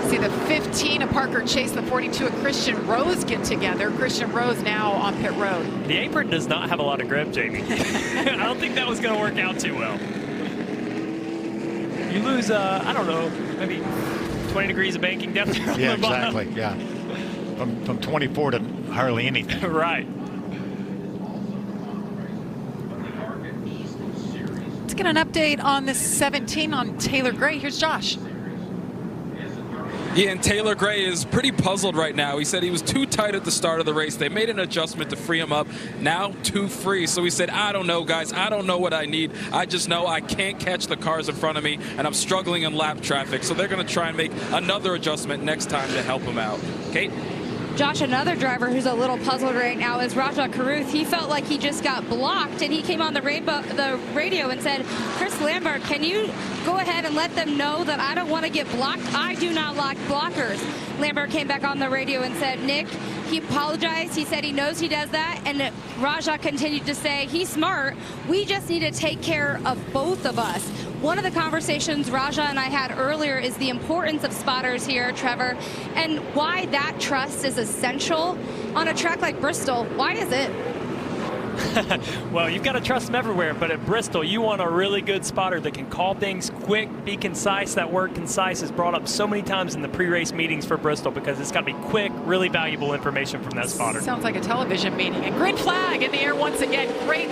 S1: See the 15 of Parker Chase, the 42 of Christian Rose get together. Christian Rose now on pit road.
S3: The apron does not have a lot of grip, Jamie. I don't think that was going to work out too well. You lose, I don't know, maybe 20 degrees of banking definitely.
S4: Yeah, exactly. Yeah, from 24 to hardly anything.
S3: Right.
S1: Let's get an update on this 17 on Taylor Gray. Here's Josh.
S6: Yeah, and Taylor Gray is pretty puzzled right now. He said he was too tight at the start of the race. They made an adjustment to free him up. Now too free. So he said, I don't know, guys. I don't know what I need. I just know I can't catch the cars in front of me, and I'm struggling in lap traffic. So they're going to try and make another adjustment next time to help him out. Kate?
S5: Josh, another driver who's a little puzzled right now is Rajah Caruth. He felt like he just got blocked, and he came on the radio and said, Chris Lambert, can you go ahead and let them know that I don't want to get blocked? I do not like blockers. Lambert came back on the radio and said, Nick, he apologized. He said he knows he does that. And Rajah continued to say, he's smart. We just need to take care of both of us. One of the conversations Rajah and I had earlier is the importance of spotters here, Trevor, and why that trust is essential on a track like Bristol. Why is it?
S3: Well, you've got to trust them everywhere, but at Bristol, you want a really good spotter that can call things quick, be concise. That word concise is brought up so many times in the pre-race meetings for Bristol because it's got to be quick, really valuable information from that spotter.
S1: Sounds like a television meeting. And green flag in the air once again. Great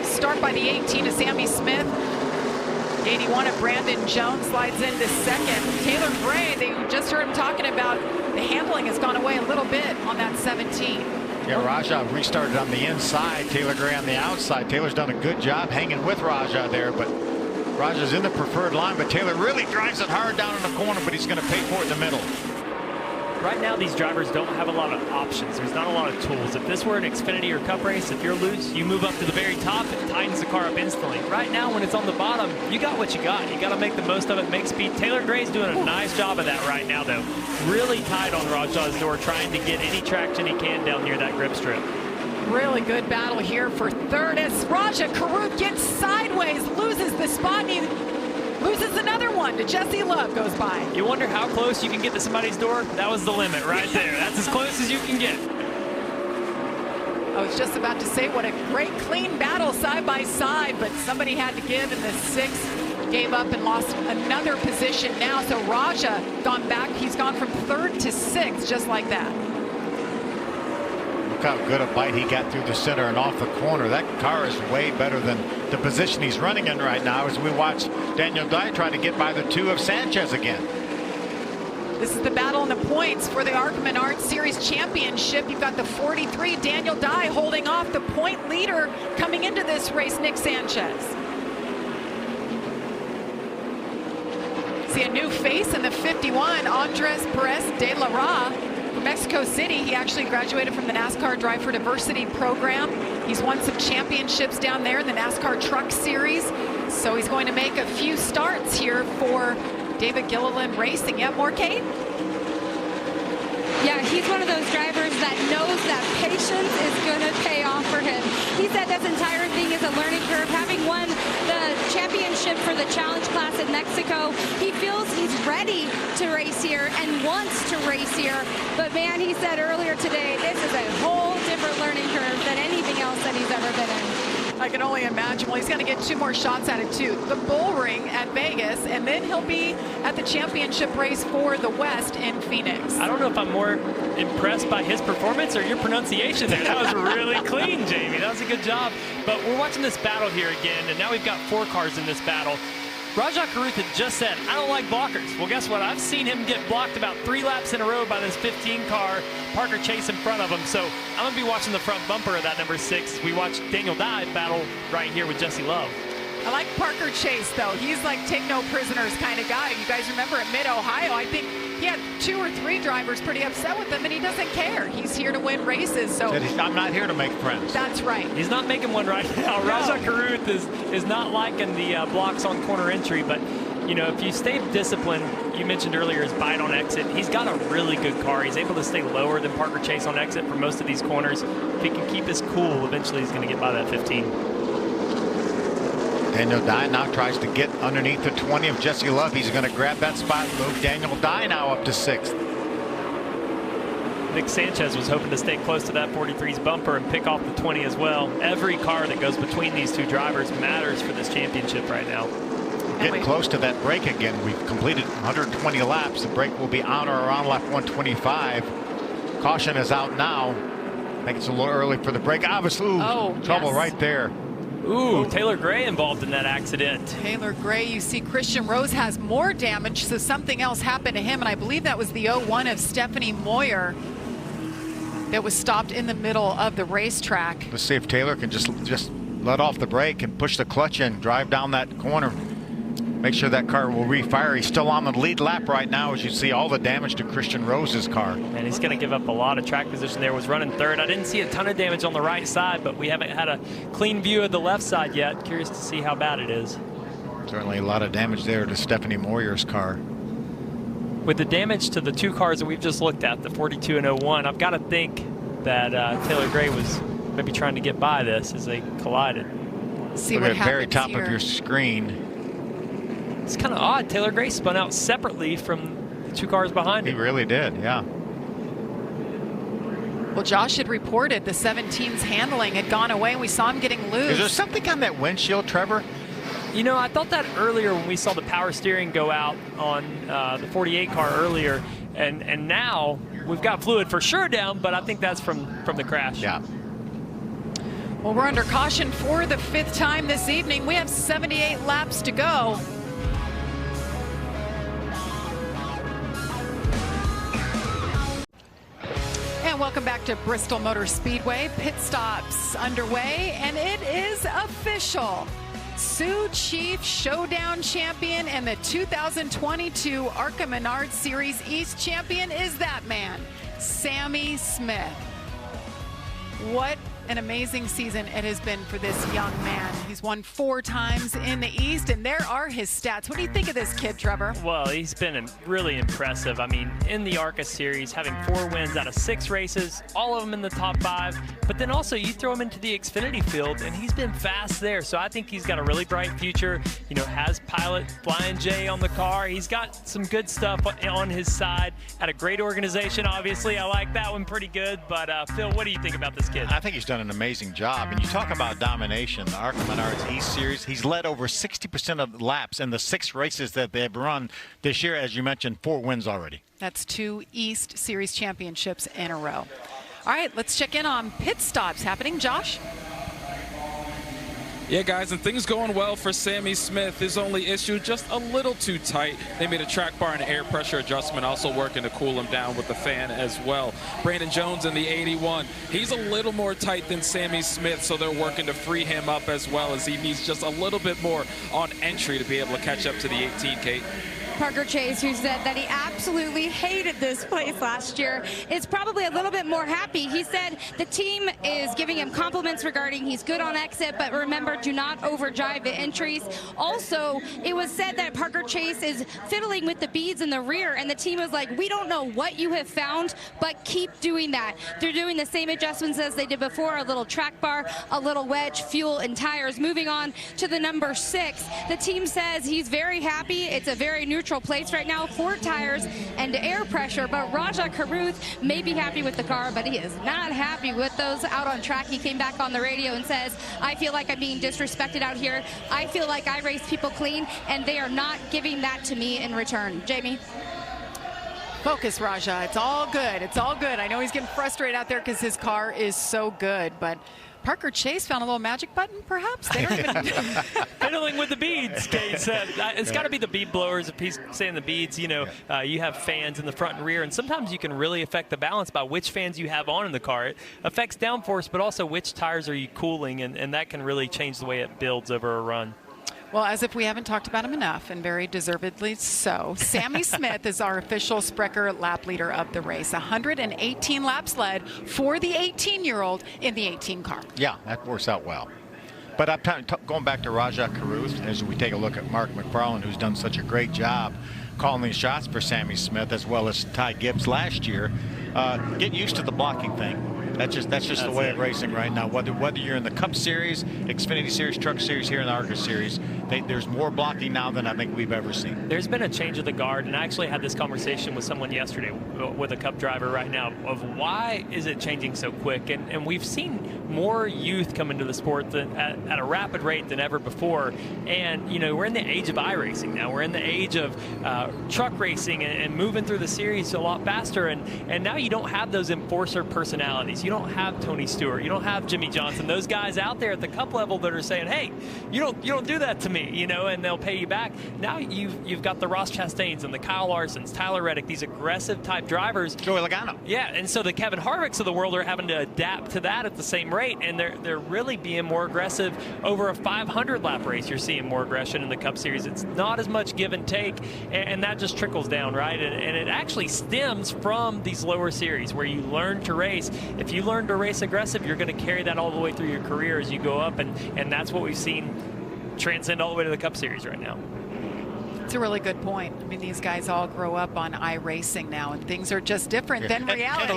S1: start by the 18 of Sammy Smith. 81 of Brandon Jones slides into second. Taylor Gray, they just heard him talking about the handling has gone away a little bit on that 17.
S4: Yeah, Rajah restarted on the inside, Taylor Gray on the outside. Taylor's done a good job hanging with Rajah there, but Rajah's in the preferred line, but Taylor really drives it hard down in the corner, but he's going to pay for it in the middle.
S3: Right now, these drivers don't have a lot of options. There's not a lot of tools. If this were an Xfinity or Cup race, if you're loose, you move up to the very top, it tightens the car up instantly. Right now, when it's on the bottom, you got what you got. You got to make the most of it, make speed. Taylor Gray's doing a nice job of that right now, though. Really tight on Rajah's door, trying to get any traction he can down near that grip strip.
S1: Really good battle here for third as Rajah Caruth gets sideways, loses the spot, and he loses another one to Jesse Love, goes by.
S3: You wonder how close you can get to somebody's door? That was the limit right there. That's as close as you can get.
S1: I was just about to say what a great clean battle side by side, but somebody had to give in the 6th, gave up and lost another position now. So Rajah gone back. He's gone from 3rd to 6th just like that.
S4: Look how good a bite he got through the center and off the corner. That car is way better than the position he's running in right now as we watch Daniel Dye try to get by the 2 of Sanchez again.
S1: This is the battle in the points for the ARCA Menards Series Championship. You've got the 43, Daniel Dye, holding off the point leader coming into this race, Nick Sanchez. See a new face in the 51, Andres Perez de la Ra. From Mexico City, he actually graduated from the NASCAR Drive for Diversity program. He's won some championships down there in the NASCAR Truck Series. So he's going to make a few starts here for David Gilliland Racing. Yeah, more, Kate?
S5: Yeah, he's one of those drivers that knows that patience is going to pay off for him. He said this entire thing is a learning curve. Having won the championship for the challenge class in Mexico, he feels he's ready to race here and wants to race here. But man, he said earlier today, this is a whole different learning curve than anything else that he's ever been in.
S1: I can only imagine. Well, he's going to get 2 more shots at it too. The Bull Ring at Vegas, and then he'll be at the championship race for the West in Phoenix.
S3: I don't know if I'm more impressed by his performance or your pronunciation there. That was really clean, Jamie. That was a good job. But we're watching this battle here again, and now we've got 4 cars in this battle. Rajah Caruth had just said, I don't like blockers. Well, guess what? I've seen him get blocked about 3 laps in a row by this 15 car, Parker Chase in front of him. So I'm going to be watching the front bumper of that number 6. We watched Daniel Dye battle right here with Jesse Love.
S1: I like Parker Chase, though. He's like take no prisoners kind of guy. You guys remember at Mid-Ohio, I think he had 2 or 3 drivers pretty upset with him, and he doesn't care. He's here to win races. So
S4: I'm not here to make friends.
S1: That's right.
S3: He's not making one right now.
S1: No.
S3: Rajah Caruth is not liking the blocks on corner entry, but you know, if you stay disciplined, you mentioned earlier his bite on exit. He's got a really good car. He's able to stay lower than Parker Chase on exit for most of these corners. If he can keep his cool, eventually he's going to get by that 15.
S4: Daniel Dye now tries to get underneath the 20 of Jesse Love. He's going to grab that spot, move Daniel Dye now up to 6th.
S3: Nick Sanchez was hoping to stay close to that 43's bumper and pick off the 20 as well. Every car that goes between these 2 drivers matters for this championship right now.
S4: Getting close to that break again. We've completed 120 laps. The break will be on or around lap 125. Caution is out now. I think it's a little early for the break. Obviously, trouble right there.
S3: Ooh, Taylor Gray involved in that accident.
S1: Taylor Gray, you see Christian Rose has more damage, so something else happened to him, and I believe that was the 01 of Stephanie Moyer that was stopped in the middle of the racetrack.
S4: Let's see if Taylor can just let off the brake and push the clutch in, drive down that corner. Make sure that car will refire. He's still on the lead lap right now, as you see all the damage to Christian Rose's car.
S3: And he's going to give up a lot of track position there. Was running 3rd. I didn't see a ton of damage on the right side, but we haven't had a clean view of the left side yet. Curious to see how bad it is.
S4: Certainly a lot of damage there to Stephanie Moyer's car.
S3: With the damage to the 2 cars that we've just looked at, the 42 and 01, I've got to think that Taylor Gray was maybe trying to get by this as they collided.
S1: See
S4: Look
S1: what
S4: at the very top
S1: here.
S4: of your screen.
S3: It's kind of odd. Taylor Gray spun out separately from the 2 cars behind him.
S4: He really did, yeah.
S1: Well, Josh had reported the 17's handling had gone away, and we saw him getting loose.
S4: Is there something on that windshield, Trevor?
S3: You know, I thought that earlier when we saw the power steering go out on the 48 car earlier, and now we've got fluid for sure down, but I think that's from the crash.
S4: Yeah.
S1: Well, we're under caution for the 5th time this evening. We have 78 laps to go. And welcome back to Bristol Motor Speedway. Pit stops underway, and it is official. Sioux Chief Showdown champion and the 2022 ARCA Menards Series East champion is that man, Sammy Smith. What an amazing season it has been for this young man. He's won 4 times in the East, and there are his stats. What do you think of this kid, Trevor?
S3: Well, he's been really impressive. I mean, in the ARCA series, having 4 wins out of 6 races, all of them in the top 5. But then also, you throw him into the Xfinity field, and he's been fast there. So I think he's got a really bright future. You know, has pilot Flying J on the car. He's got some good stuff on his side. Had a great organization, obviously. I like that one pretty good. But Phil, what do you think about this kid?
S4: I think he's done an amazing job. And you talk about domination, the ARCA Menards East Series, he's led over 60% of the laps in the 6 races that they've run this year. As you mentioned, 4 wins already.
S1: That's 2 East Series championships in a row. All right, let's check in on pit stops happening. Josh?
S6: Yeah, guys, and things going well for Sammy Smith. His only issue, just a little too tight. They made a track bar and air pressure adjustment, also working to cool him down with the fan as well. Brandon Jones in the 81. He's a little more tight than Sammy Smith, so they're working to free him up as well, as he needs just a little bit more on entry to be able to catch up to the 18, Kate.
S5: Parker Chase, who said that he absolutely hated this place last year, is probably a little bit more happy. He said the team is giving him compliments regarding he's good on exit, but remember, do not overdrive the entries. Also, it was said that Parker Chase is fiddling with the beads in the rear, and the team was like, we don't know what you have found, but keep doing that. They're doing the same adjustments as they did before, a little track bar, a little wedge, fuel, and tires. Moving on to the number 6, the team says he's very happy. It's a very neutral place right now, 4 tires and air pressure, but Rajah Caruth may be happy with the car, but he is not happy with those out on track. He came back on the radio and says, I feel like I'm being disrespected out here. I feel like I race people clean, and they are not giving that to me in return. Jamie?
S1: Focus, Rajah. It's all good. It's all good. I know he's getting frustrated out there because his car is so good, but Parker Chase found a little magic button, perhaps? They don't even
S3: fiddling with the beads, Kate said. It's got to be the bead blowers. If he's saying the beads, you have fans in the front and rear, and sometimes you can really affect the balance by which fans you have on in the car. It affects downforce, but also which tires are you cooling, and that can really change the way it builds over a run.
S1: Well, as if we haven't talked about him enough, and very deservedly so, Sammy Smith is our official Sprecher lap leader of the race. 118 laps led for the 18-year-old in the 18 car.
S4: Yeah, that works out well. But I'm going back to Rajah Caruth, as we take a look at Mark McFarland, who's done such a great job calling the shots for Sammy Smith, as well as Ty Gibbs last year. Get used to the blocking thing. That's just the way of racing right now. Whether you're in the Cup Series, Xfinity Series, Truck Series, here in the ARCA Series, there's more blocking now than I think we've ever seen.
S3: There's been a change of the guard, and I actually had this conversation with someone yesterday, with a Cup driver right now, of why is it changing so quick? And we've seen more youth come into the sport at a rapid rate than ever before. And we're in the age of iRacing now. We're in the age of truck racing and moving through the series a lot faster. And now you don't have those enforcer personalities. You don't have Tony Stewart. You don't have Jimmy Johnson. Those guys out there at the Cup level that are saying, "Hey, you don't do that to me," and they'll pay you back. Now you've got the Ross Chastains and the Kyle Larsons, Tyler Reddick, these aggressive type drivers.
S4: Joey Logano.
S3: Yeah, and so the Kevin Harvicks of the world are having to adapt to that at the same rate, and they're really being more aggressive over a 500 lap race. You're seeing more aggression in the Cup Series. It's not as much give and take, and that just trickles down, right? And it actually stems from these lower series where you learn to race. If you learn to race aggressive, you're going to carry that all the way through your career as you go up, and that's what we've seen transcend all the way to the Cup Series right now.
S1: It's a really good point. I mean, these guys all grow up on iRacing now, and things are just different than reality.
S4: And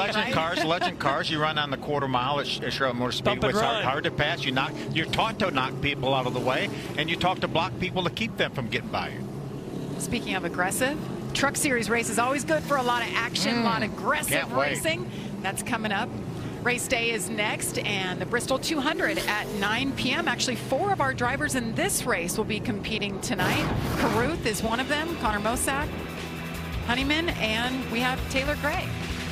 S4: legend cars, you run on the quarter mile at Charlotte Motor Speedway. It's hard to pass. You're taught to knock people out of the way, and you talk to block people to keep them from getting by you.
S1: Speaking of aggressive, Truck Series race is always good for a lot of action, a lot of aggressive racing. That's coming up. Race day is next, and the Bristol 200 at 9 p.m. Actually, 4 of our drivers in this race will be competing tonight. Caruth is one of them, Connor Mosack, Honeyman, and we have Taylor Gray.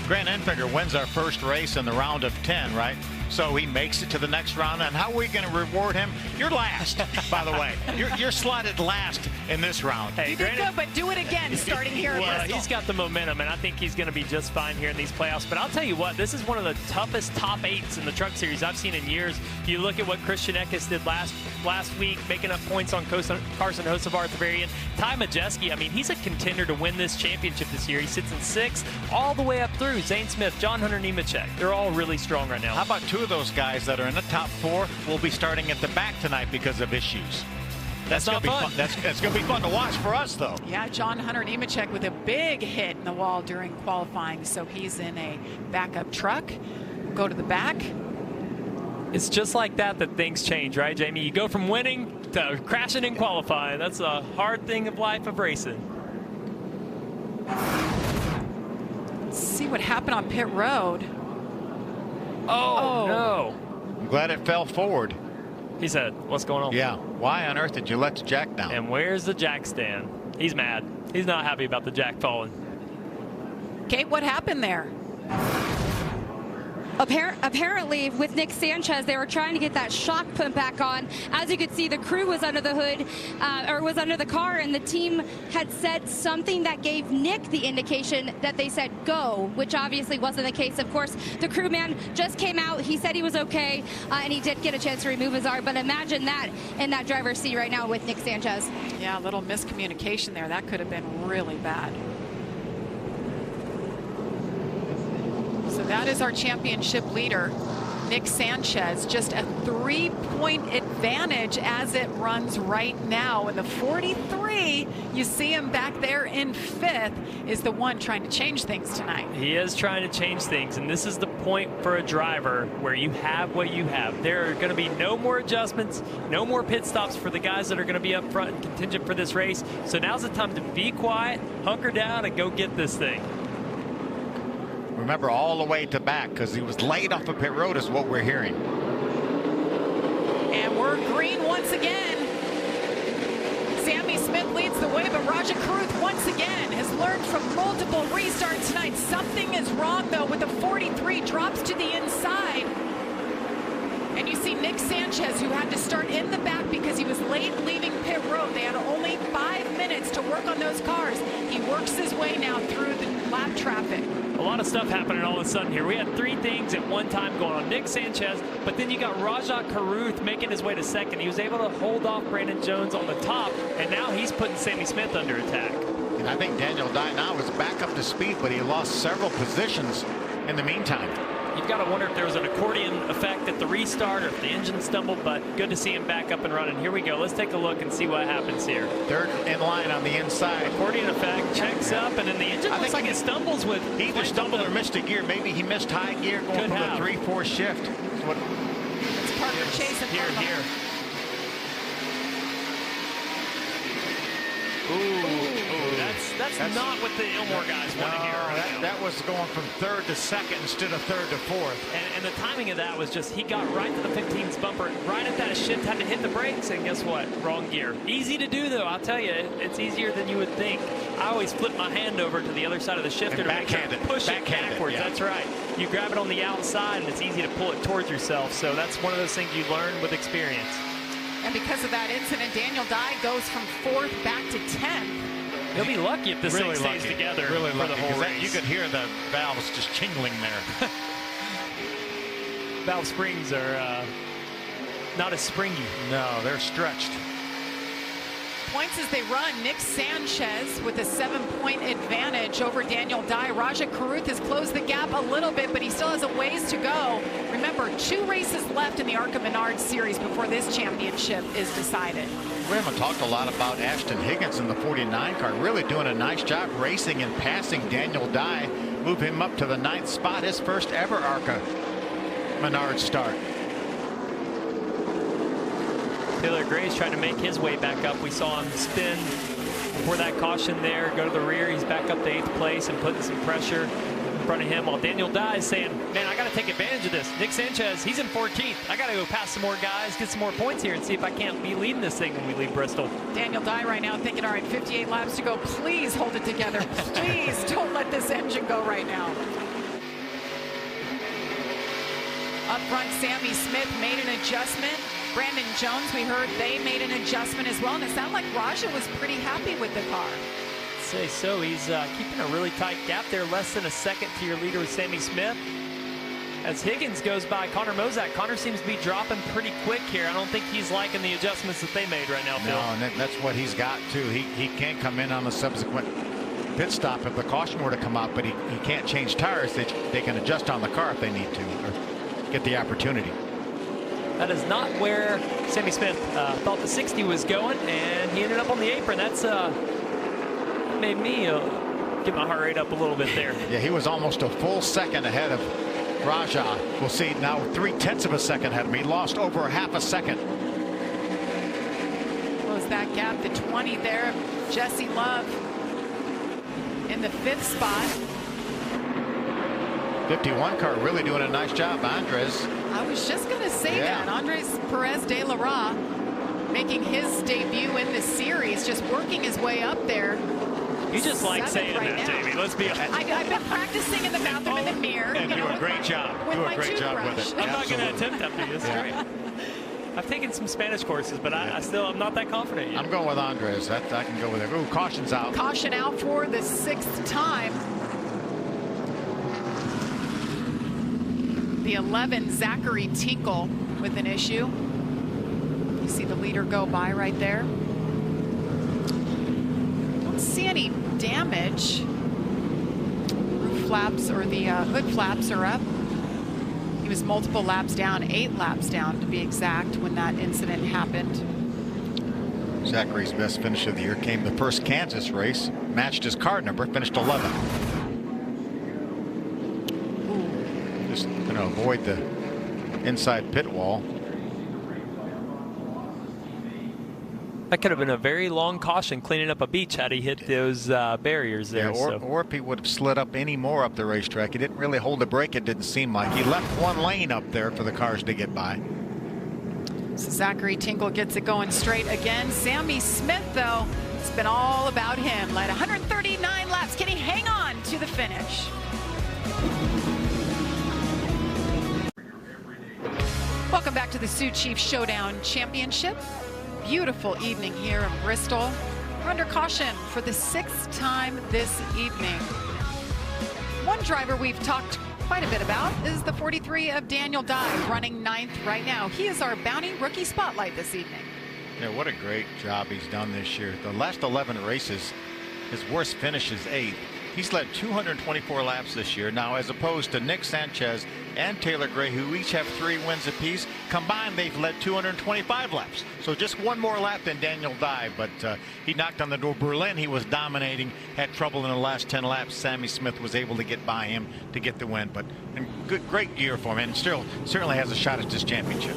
S4: Grant Enfinger wins our first race in the round of 10, right? So he makes it to the next round, and how are we going to reward him? You're last, by the way. You're slotted last in this round.
S3: Hey,
S1: you did good, but do it again starting here at Bristol.
S3: He's got the momentum, and I think he's going to be just fine here in these playoffs. But I'll tell you what, this is one of the toughest top 8s in the Truck Series I've seen in years. You look at what Christian Eckes did last week, making up points on Carson Hocevar at the very end. Ty Majeski, I mean, he's a contender to win this championship this year. He sits in 6th all the way up through. Zane Smith, John Hunter Nemechek. They're all really strong right now.
S4: How about 2 of those guys that are in the top 4 will be starting at the back tonight because of issues? That's going to be fun. That's going to be fun to watch for us, though.
S1: Yeah, John Hunter Nemechek with a big hit in the wall during qualifying, so he's in a backup truck. Go to the back.
S3: It's just like that things change, right, Jamie? You go from winning to crashing in qualifying. That's a hard thing of life of racing.
S1: Let's see what happened on pit road.
S3: Oh, no.
S4: I'm glad it fell forward.
S3: He said, what's going on?
S4: Yeah. Why on earth did you let the jack down?
S3: And where's the jack stand? He's mad. He's not happy about the jack falling.
S1: Kate, what happened there?
S5: Apparently, with Nick Sanchez, they were trying to get that shock put back on. As you could see, the crew was under the hood, or was under the car, and the team had said something that gave Nick the indication that they said go, which obviously wasn't the case. Of course, the crewman just came out. He said he was okay, and he did get a chance to remove his arm. But imagine that in that driver's seat right now with Nick Sanchez.
S1: Yeah, a little miscommunication there. That could have been really bad. So that is our championship leader, Nick Sanchez. Just a 3-point advantage as it runs right now. And the 43, you see him back there in 5th, is the one trying to change things tonight.
S3: He is trying to change things, and this is the point for a driver where you have what you have. There are going to be no more adjustments, no more pit stops for the guys that are going to be up front and contingent for this race. So now's the time to be quiet, hunker down, and go get this thing.
S4: Remember, all the way to back, because he was laid off of pit road is what we're hearing.
S1: And we're green once again. Sammy Smith leads the way, but Rajah Caruth once again has learned from multiple restarts tonight. Something is wrong, though, with the 43 drops to the inside. And you see Nick Sanchez, who had to start in the back because he was late leaving pit road. They had only 5 minutes to work on those cars. He works his way now through the lap traffic.
S3: A lot of stuff happening all of a sudden here. We had 3 things at one time going on. Nick Sanchez, but then you got Rajah Caruth making his way to second. He was able to hold off Brandon Jones on the top, and now he's putting Sammy Smith under attack.
S4: And I think Daniel Dye now is back up to speed, but he lost several positions in the meantime.
S3: You've got to wonder if there was an accordion effect at the restart or if the engine stumbled, but good to see him back up and running. Here we go. Let's take a look and see what happens here.
S4: Third in line on the inside.
S3: Accordion effect, checks up, and then the engine looks like it stumbles with.
S4: He either stumbled or missed a gear. Maybe he missed high gear going from the 3-4 shift.
S1: It's Parker Chase and
S3: here. That's not what the Ilmore guys want to hear.
S4: That was going from third to second instead of third to fourth.
S3: And the timing of that was just he got right to the 15's bumper, right at that shift, had to hit the brakes, and guess what? Wrong gear. Easy to do, though. I'll tell you, it's easier than you would think. I always flip my hand over to the other side of the shifter to make sure I push it backwards.
S4: Yeah.
S3: That's right. You grab it on the outside, and it's easy to pull it towards yourself. So that's one of those things you learn with experience.
S1: And because of that incident, Daniel Dye goes from 4th back to 10th.
S3: He'll be lucky if this thing stays together for the whole race.
S4: You could hear the valves just jingling there.
S3: Valve springs are not as springy.
S4: No, they're stretched.
S1: Points as they run. Nick Sanchez with a 7-point advantage over Daniel Dye. Rajah Caruth has closed the gap a little bit, but he still has a ways to go. Remember, 2 races left in the ARCA Menards series before this championship is decided.
S4: We haven't talked a lot about Ashton Higgins in the 49 car. Really doing a nice job racing and passing Daniel Dye. Move him up to the 9th spot. His first ever ARCA Menards start.
S3: Taylor Gray's trying to make his way back up. We saw him spin before that caution there, go to the rear. He's back up to 8th place and putting some pressure in front of him, while Daniel Dye is saying, man, I got to take advantage of this. Nick Sanchez, he's in 14th. I got to go pass some more guys, get some more points here, and see if I can't be leading this thing when we leave Bristol.
S1: Daniel Dye right now thinking, all right, 58 laps to go. Please hold it together. Please don't let this engine go right now. Up front, Sammy Smith made an adjustment. Brandon Jones, we heard they made an adjustment as well, and it sounded like Rajah was pretty happy with the car.
S3: I'd say so. He's keeping a really tight gap there, less than a second to your leader with Sammy Smith. As Higgins goes by Connor Mozak, Connor seems to be dropping pretty quick here. I don't think he's liking the adjustments that they made right now, Phil.
S4: No, and that's what he's got, too. He can't come in on the subsequent pit stop if the caution were to come out, but he can't change tires. They can adjust on the car if they need to, or get the opportunity.
S3: That is not where Sammy Smith thought the 60 was going, and he ended up on the apron. That's made me get my heart rate up a little bit there.
S4: Yeah, he was almost a full second ahead of Rajah. We'll see now 0.3 of a second ahead of him. He lost over half a second.
S1: Close that gap to 20 there. Jesse Love in the 5th spot.
S4: 51 car really doing a nice job. Andres.
S1: I was just going to say that. Andres Perez de Lara making his debut in this series, just working his way up there.
S3: You just like saying
S1: right
S3: that,
S1: now.
S3: Jamie. Let's be honest.
S1: I've been practicing in the bathroom in the mirror.
S4: And do a great job. Do a great job with it.
S3: I'm not going to attempt after this. Great. I've taken some Spanish courses, but I'm not that confident yet.
S4: I'm going with Andres. I can go with it. Ooh, caution's out.
S1: Caution out for the 6th time. The 11, Zachary Tinkle, with an issue. You see the leader go by right there. Don't see any damage. Roof flaps or the hood flaps are up. He was multiple laps down, 8 laps down to be exact, when that incident happened.
S4: Zachary's best finish of the year came the first Kansas race. Matched his car number, finished 11th. Just going to avoid the inside pit wall.
S3: That could have been a very long caution cleaning up a beach had he hit those barriers there.
S4: Yeah, or if he would have slid up any more up the racetrack. He didn't really hold the brake, it didn't seem like. He left one lane up there for the cars to get by.
S1: So Zachary Tinkle gets it going straight again. Sammy Smith, though, it's been all about him. Led 139 laps. Can he hang on to the finish? Welcome back to the Sioux Chief Showdown Championship. Beautiful evening here in Bristol. We're under caution for the 6th time this evening. One driver we've talked quite a bit about is the 43 of Daniel Dye, running 9th right now. He is our Bounty Rookie Spotlight this evening.
S4: Yeah, what a great job he's done this year. The last 11 races, his worst finish is 8th. He's led 224 laps this year. Now, as opposed to Nick Sanchez and Taylor Gray, who each have 3 wins apiece, combined they've led 225 laps. So just one more lap than Daniel Dye, but he knocked on the door. Berlin, he was dominating, had trouble in the last 10 laps. Sammy Smith was able to get by him to get the win, but great year for him, and still certainly has a shot at this championship.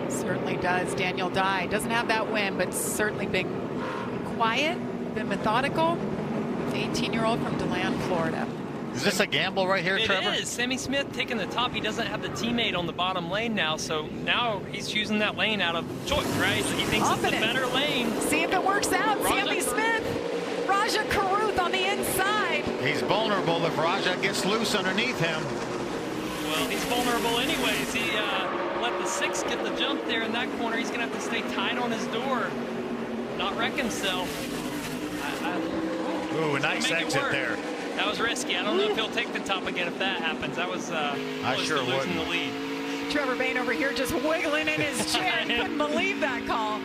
S1: Certainly does. Daniel Dye doesn't have that win, but certainly been quiet, been methodical. The 18-year-old from DeLand, Florida.
S4: Is this a gamble right here, Trevor?
S3: It is. Sammy Smith taking the top. He doesn't have the teammate on the bottom lane now, so now he's choosing that lane out of choice, right? He thinks it's the better lane.
S1: See if it works out. Sammy Smith, Raja Karuth on the inside.
S4: He's vulnerable if Raja gets loose underneath him.
S3: Well, he's vulnerable anyways. He let the 6 get the jump there in that corner. He's going to have to stay tight on his door, not wreck himself.
S4: Ooh, a nice exit there.
S3: That was risky. I don't know if he'll take the top again if that happens. That was
S4: I sure
S3: losing the lead.
S1: Trevor Bayne over here just wiggling in his chair. He couldn't believe that call.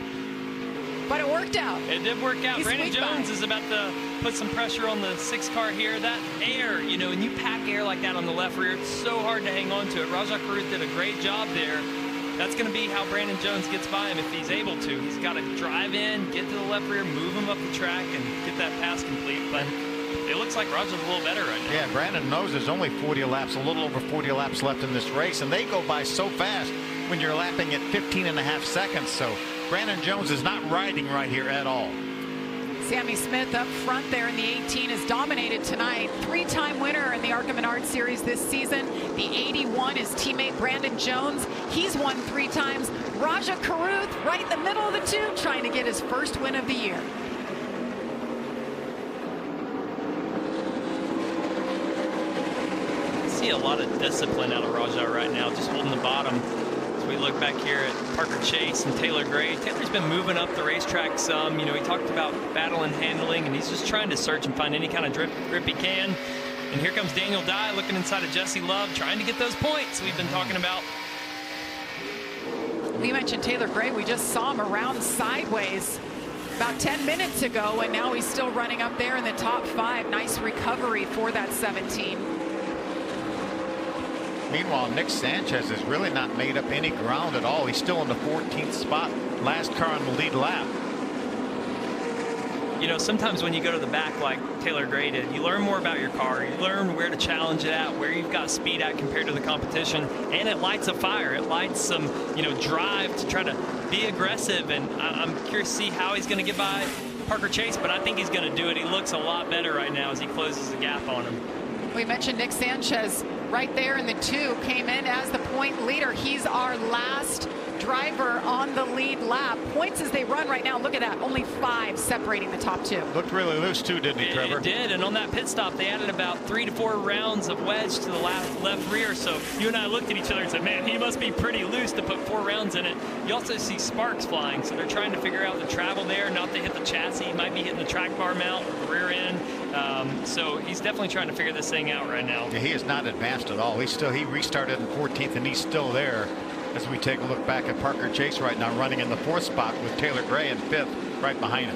S1: But it worked out.
S3: It did work out. Brandon Jones is about to put some pressure on the 6 car here. That air, you know, when you pack air like that on the left rear, it's so hard to hang on to it. Raja Karuth did a great job there. That's going to be how Brandon Jones gets by him if he's able to. He's got to drive in, get to the left rear, move him up the track, and get that pass complete. But it looks like Raja's a little better right now.
S4: Yeah, Brandon knows there's only 40 laps, a little over 40 laps left in this race, and they go by so fast when you're lapping at 15.5 seconds. So Brandon Jones is not riding right here at all.
S1: Sammy Smith up front there in the 18 is dominated tonight. 3-time winner in the ARCA Menards series this season. The 81 is teammate Brandon Jones. He's won 3 times. Raja Karuth right in the middle of the 2, trying to get his first win of the year.
S3: I see a lot of discipline out of Raja right now, just holding the bottom. We look back here at Parker Chase and Taylor Gray. Taylor's been moving up the racetrack some. You know, he talked about battle and handling, and he's just trying to search and find any kind of grip he can. And here comes Daniel Dye looking inside of Jesse Love, trying to get those points we've been talking about.
S1: We mentioned Taylor Gray. We just saw him around sideways about 10 minutes ago, and now he's still running up there in the top 5. Nice recovery for that 17.
S4: Meanwhile, Nick Sanchez has really not made up any ground at all. He's still in the 14th spot, last car on the lead lap.
S3: You know, sometimes when you go to the back like Taylor Gray did, you learn more about your car. You learn where to challenge it at, where you've got speed at compared to the competition, and it lights a fire. It lights some, you know, drive to try to be aggressive, and I'm curious to see how he's going to get by Parker Chase, but I think he's going to do it. He looks a lot better right now as he closes the gap on him.
S1: We mentioned Nick Sanchez right there in the 2, came in as the point leader. He's our last driver on the lead lap. Points as they run right now. Look at that. Only 5 separating the top 2.
S4: Looked really loose too, didn't he, Trevor?
S3: It did, and on that pit stop, they added about 3 to 4 rounds of wedge to the left rear. So you and I looked at each other and said, man, he must be pretty loose to put 4 rounds in it. You also see sparks flying, so they're trying to figure out the travel there, not to hit the chassis. He might be hitting the track bar mount or the rear end. So he's definitely trying to figure this thing out right now.
S4: Yeah, he is not advanced at all. He restarted in 14th, and he's still there. As we take a look back at Parker Chase right now, running in the 4th spot with Taylor Gray in 5th, right behind him.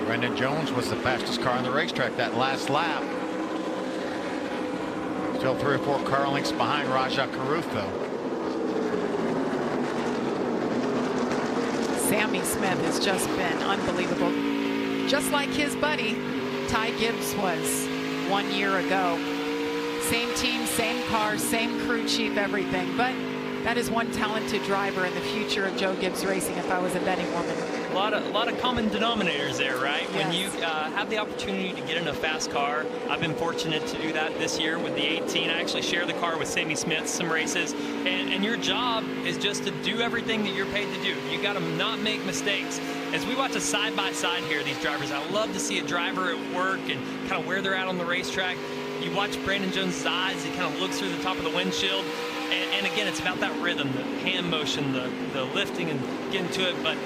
S4: Brandon Jones was the fastest car on the racetrack that last lap. Still 3 or 4 car lengths behind Raja Karuth, though.
S1: Sammy Smith has just been unbelievable. Just like his buddy, Ty Gibbs was 1 year ago. Same team, same car, same crew chief, everything. But that is one talented driver in the future of Joe Gibbs Racing if I was a betting woman.
S3: A lot of common denominators there, right?
S1: Yes.
S3: When you have the opportunity to get in a fast car, I've been fortunate to do that this year with the 18. I actually share the car with Sammy Smith some races, and your job is just to do everything that you're paid to do. You got to not make mistakes. As we watch a side-by-side here, these drivers, I love to see a driver at work and kind of where they're at on the racetrack. You watch Brandon Jones' eyes, he kind of looks through the top of the windshield. And again, it's about that rhythm, the hand motion, the lifting and getting to it. But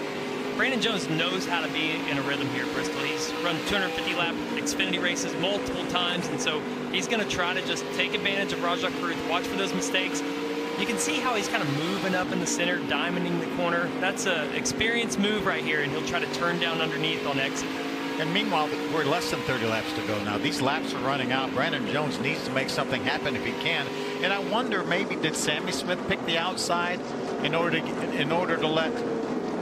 S3: Brandon Jones knows how to be in a rhythm here at Bristol. He's run 250-lap Xfinity races multiple times, and so he's going to try to just take advantage of Rajah Caruth, watch for those mistakes. You can see how he's kind of moving up in the center, diamonding the corner. That's an experienced move right here, and he'll try to turn down underneath on exit.
S4: And meanwhile, we're less than 30 laps to go now. These laps are running out. Brandon Jones needs to make something happen if he can. And I wonder, maybe did Sammy Smith pick the outside in order to let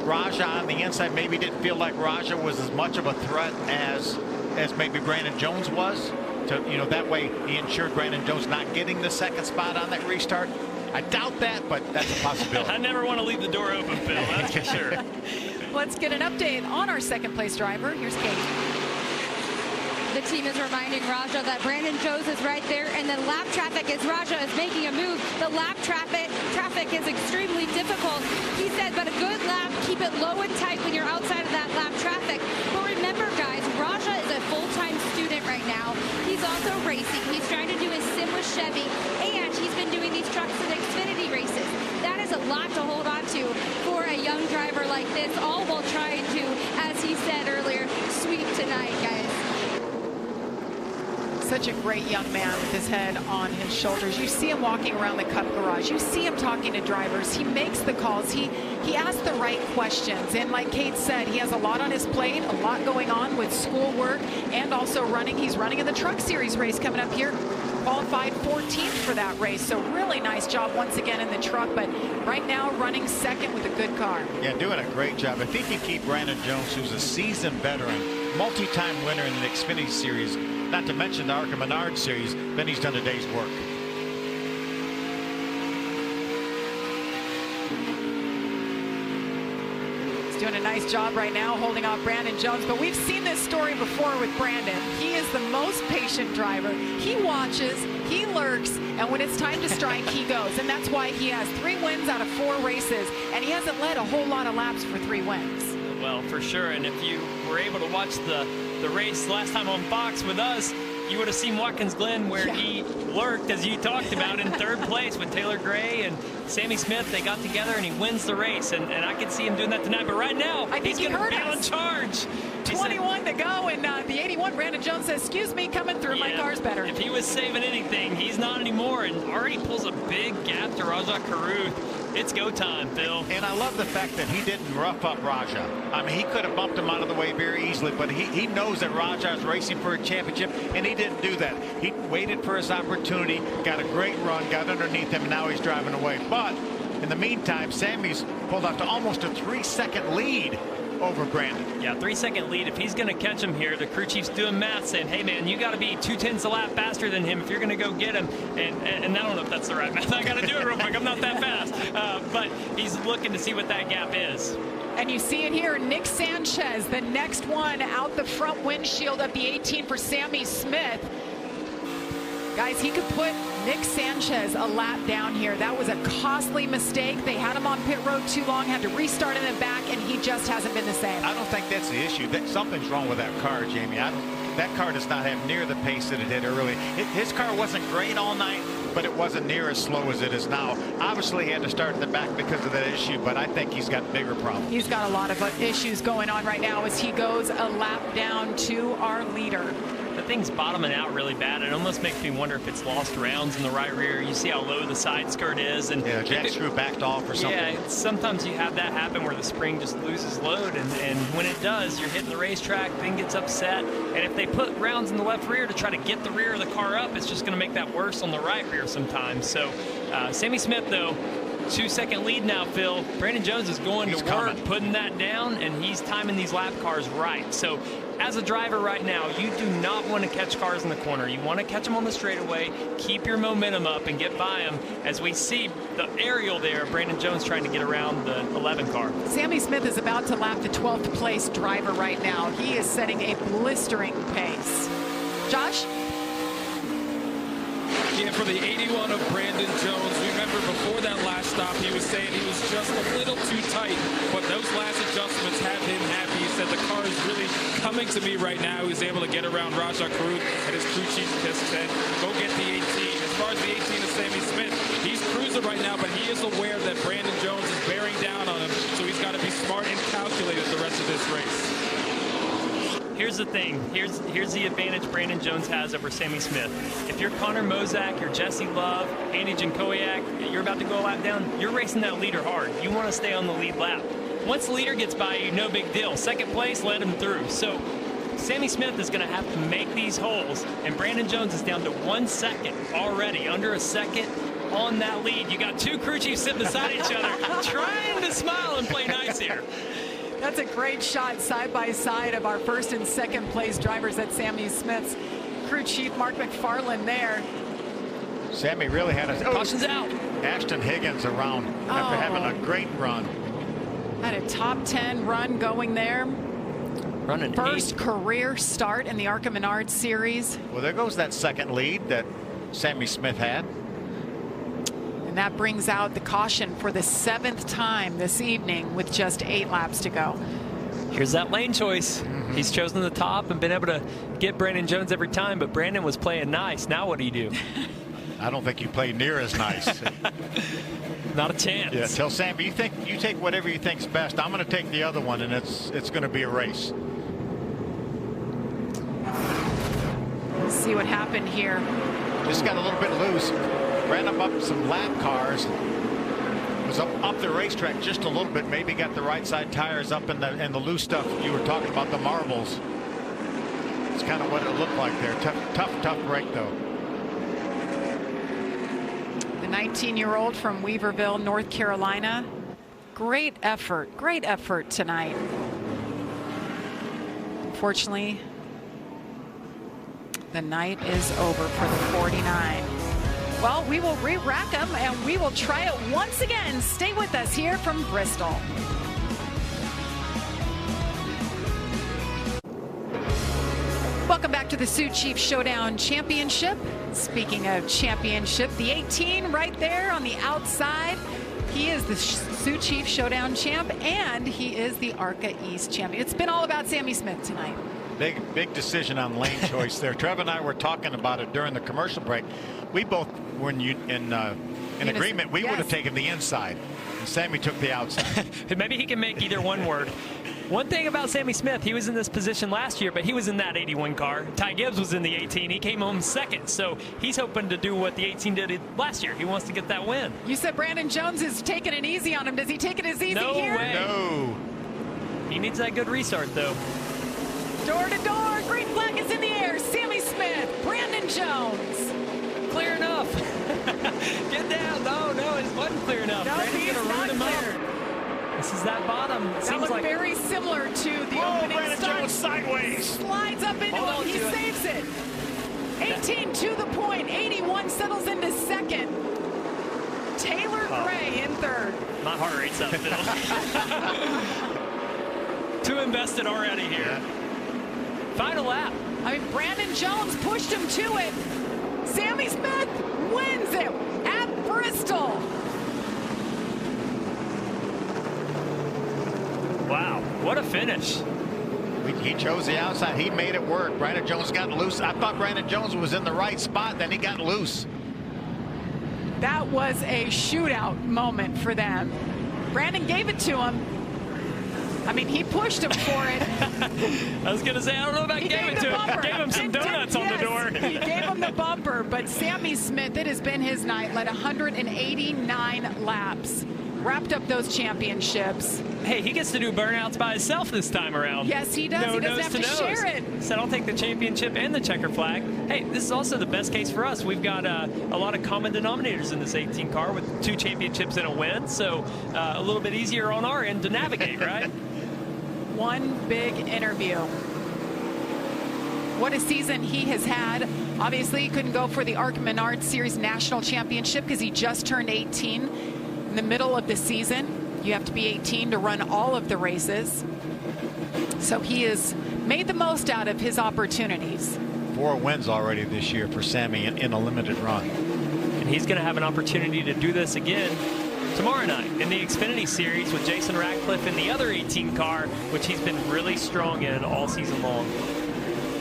S4: Rajah on the inside? Maybe didn't feel like Rajah was as much of a threat as maybe Brandon Jones was. That way he ensured Brandon Jones not getting the second spot on that restart. I doubt that, but that's a possibility.
S3: I never want to leave the door open, Phil. That's for sure.
S1: Let's get an update on our second place driver. Here's Kate.
S5: The team is reminding Rajah that Brandon Jones is right there, and then lap traffic as Rajah is making a move. The lap traffic is extremely difficult. He said, but a good lap, keep it low and tight when you're outside of that lap traffic. But remember, guys, Rajah is a full-time student right now. He's also racing. He's trying to do his sim with Chevy, and he's been doing these trucks and Xfinity races. That is a lot to hold on to for a young driver like this, all while trying to, as he said earlier, sweep tonight, guys.
S1: Such a great young man with his head on his shoulders. You see him walking around the Cup garage. You see him talking to drivers. He makes the calls. He asks the right questions. And like Kate said, he has a lot on his plate, a lot going on with schoolwork and also running. He's running in the Truck Series race coming up here. Qualified 14th for that race. So really nice job once again in the truck. But right now running second with a good car.
S4: Yeah, doing a great job. If he can keep Brandon Jones, who's a seasoned veteran, multi-time winner in the Xfinity Series, not to mention the ARCA Menards Series, then he's done a day's work.
S1: He's doing a nice job right now holding off Brandon Jones, but we've seen this story before with Brandon. He is the most patient driver. He watches, he lurks, and when it's time to strike, he goes. And that's why he has 3 wins out of 4 races, and he hasn't led a whole lot of laps for 3 wins.
S3: Well, for sure, and if you were able to watch the race last time on Fox with us, you would have seen Watkins Glen where he lurked, as you talked about, in 3rd place with Taylor Gray and Sammy Smith. They got together and he wins the race, and I can see him doing that tonight. But right now,
S1: I think
S3: he's going to be on charge.
S1: 21 to go, and the 81, Brandon Jones says, excuse me, coming through, my car's better.
S3: If he was saving anything, he's not anymore, and already pulls a big gap to Rajah Caruth. It's go time, Phil.
S4: And I love the fact that he didn't rough up Rajah. I mean, he could have bumped him out of the way very easily, but he knows that Rajah is racing for a championship, and he didn't do that. He waited for his opportunity, got a great run, got underneath him, and now he's driving away. But in the meantime, Sammy's pulled up to almost a 3-second lead over Brandon.
S3: Yeah, 3-second lead. If he's going to catch him here, the crew chief's doing math, saying, hey, man, you got to be 2/10 a lap faster than him if you're going to go get him. And I don't know if that's the right math. I got to do it real quick. I'm not that fast. But he's looking to see what that gap is.
S1: And you see it here, Nick Sanchez, the next one out the front windshield of the 18 for Sammy Smith. Guys, he could put Nick Sanchez a lap down here. That was a costly mistake. They had him on pit road too long, had to restart in the back, and he just hasn't been the same.
S4: I don't think that's the issue. Something's wrong with that car, Jamie. That car does not have near the pace that it did early. His car wasn't great all night, but it wasn't near as slow as it is now. Obviously, he had to start in the back because of that issue, but I think he's got bigger problems.
S1: He's got a lot of issues going on right now as he goes a lap down to our leader.
S3: The thing's bottoming out really bad. It almost makes me wonder if it's lost rounds in the right rear. You see how low the side skirt is, and
S4: yeah, jack screw backed off or something.
S3: Yeah, sometimes you have that happen where the spring just loses load, and when it does, you're hitting the racetrack, thing gets upset, and if they put rounds in the left rear to try to get the rear of the car up, it's just going to make that worse on the right rear sometimes. So Sammy Smith, though, 2-second lead now, Phil. Brandon Jones is going to work, putting that down, and he's timing these lap cars right. So as a driver right now, you do not want to catch cars in the corner. You want to catch them on the straightaway, keep your momentum up, and get by them. As we see the aerial there, Brandon Jones trying to get around the 11 car.
S1: Sammy Smith is about to lap the 12th place driver right now. He is setting a blistering pace. Josh?
S6: Yeah, for the 81 of Brandon Jones, remember before that last stop, he was saying he was just a little too tight, but those last adjustments have him happy. He said the car is really coming to me right now. He's able to get around Rajah Caruth and his crew chief said, go get the 18. As far as the 18 of Sammy Smith, he's cruising right now, but he is aware that Brandon Jones is bearing down on him, so he's got to be smart and calculated the rest of this race.
S3: Here's the thing. Here's the advantage Brandon Jones has over Sammy Smith. If you're Connor Mozak, you're Jesse Love, Andy Jankowiak, you're about to go a lap down, you're racing that leader hard. You want to stay on the lead lap. Once the leader gets by you, no big deal. Second place, let him through. So Sammy Smith is going to have to make these holes, and Brandon Jones is down to 1 second already, under a second on that lead. You got two crew chiefs sitting beside each other, trying to smile and play nice here.
S1: That's a great shot side by side of our first and second place drivers at Sammy Smith's crew chief, Mark McFarland there.
S4: Sammy really had a
S3: cautions out.
S4: Ashton Higgins around after having a great run.
S1: Had a top 10 run going there.
S3: Running
S1: first career start in the ARCA Menards series.
S4: Well, there goes that second lead that Sammy Smith had.
S1: And that brings out the caution for the 7th time this evening with just 8 laps to go.
S3: Here's that lane choice. He's chosen the top and been able to get Brandon Jones every time, but Brandon was playing nice. Now what do you do?
S4: I don't think you played near as nice.
S3: Not a chance.
S4: Yeah, tell Sammy you take whatever you think's best. I'm going to take the other one, and it's going to be a race.
S1: Let's see what happened here.
S4: Just got a little bit loose. Ran up some lap cars. Was up the racetrack just a little bit. Maybe got the right side tires up in the loose stuff you were talking about, the marbles. It's kind of what it looked like there. Tough break though.
S1: The 19-year-old from Weaverville, North Carolina. Great effort tonight. Unfortunately, the night is over for the 49. Well, we will re-rack them and we will try it once again. Stay with us here from Bristol. Welcome back to the Sioux Chief Showdown Championship. Speaking of championship, the 18 right there on the outside. He is the Sioux Chief Showdown champ and he is the ARCA East champion. It's been all about Sammy Smith tonight.
S4: Big decision on lane choice there. Trevor and I were talking about it during the commercial break. We both were in agreement. We would have taken the inside, and Sammy took the outside.
S3: Maybe he can make either one word. One thing about Sammy Smith, he was in this position last year, but he was in that 81 car. Ty Gibbs was in the 18. He came home second, so he's hoping to do what the 18 did last year. He wants to get that win.
S1: You said Brandon Jones is taking it easy on him. Does he take it as easy
S3: here?
S1: No
S3: way.
S4: No.
S3: He needs that good restart, though.
S1: Door to door, green flag is in the air. Sammy Smith, Brandon Jones.
S3: Clear enough. Get down. No, it wasn't clear enough.
S1: No,
S3: Brandon's going to run him up. This is that bottom.
S1: That
S3: seems
S1: looked
S3: like
S1: very similar to the opening
S4: Brandon
S1: start.
S4: Jones sideways.
S1: Slides up into him. He saves it. 18 to the point. 81 settles into second. Taylor Gray in third.
S3: My heart rate's up, Phil. Too invested already here.
S4: Yeah.
S3: Final lap.
S1: I mean, Brandon Jones pushed him to it. Sammy Smith wins it at Bristol.
S3: Wow, what a finish.
S4: He chose the outside. He made it work. Brandon Jones got loose. I thought Brandon Jones was in the right spot. Then he got loose.
S1: That was a shootout moment for them. Brandon gave it to him. I mean, he pushed him for it.
S3: I was going to say, I don't know about gave it to him. Gave him some donuts on the door.
S1: He gave him the bumper, but Sammy Smith, it has been his night, led 189 laps. wrapped up those championships.
S3: Hey, he gets to do burnouts by himself this time around.
S1: Yes, he does.
S3: No
S1: He doesn't
S3: nose
S1: have to share it.
S3: Said, I'll take the championship and the checker flag. Hey, this is also the best case for us. We've got a lot of common denominators in this 18 car with 2 championships and a win, so a little bit easier on our end to navigate, right?
S1: One big interview. What a season he has had. Obviously, he couldn't go for the ARCA Menards Series National Championship because he just turned 18 in the middle of the season. You have to be 18 to run all of the races. So he has made the most out of his opportunities.
S4: 4 wins already this year for Sammy in a limited run.
S3: And he's going to have an opportunity to do this again tomorrow night in the Xfinity Series with Jason Ratcliffe in the other 18 car, which he's been really strong in all season long.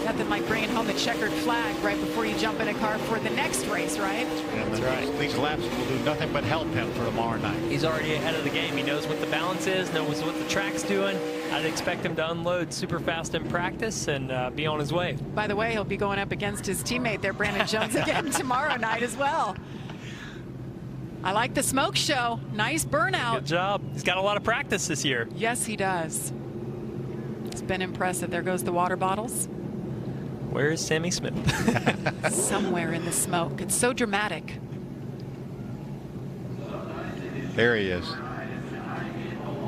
S1: Nothing like bringing home the checkered flag right before you jump in a car for the next race, right?
S4: And that's right. These laps will do nothing but help him for tomorrow night.
S3: He's already ahead of the game. He knows what the balance is, knows what the track's doing. I'd expect him to unload super fast in practice and be on his way.
S1: By the way, he'll be going up against his teammate there, Brandon Jones, again tomorrow night as well. I like the smoke show. Nice burnout.
S3: Good job. He's got a lot of practice this year.
S1: Yes, he does. It's been impressive. There goes the water bottles.
S3: Where is Sammy Smith?
S1: Somewhere in the smoke. It's so dramatic.
S4: There he is.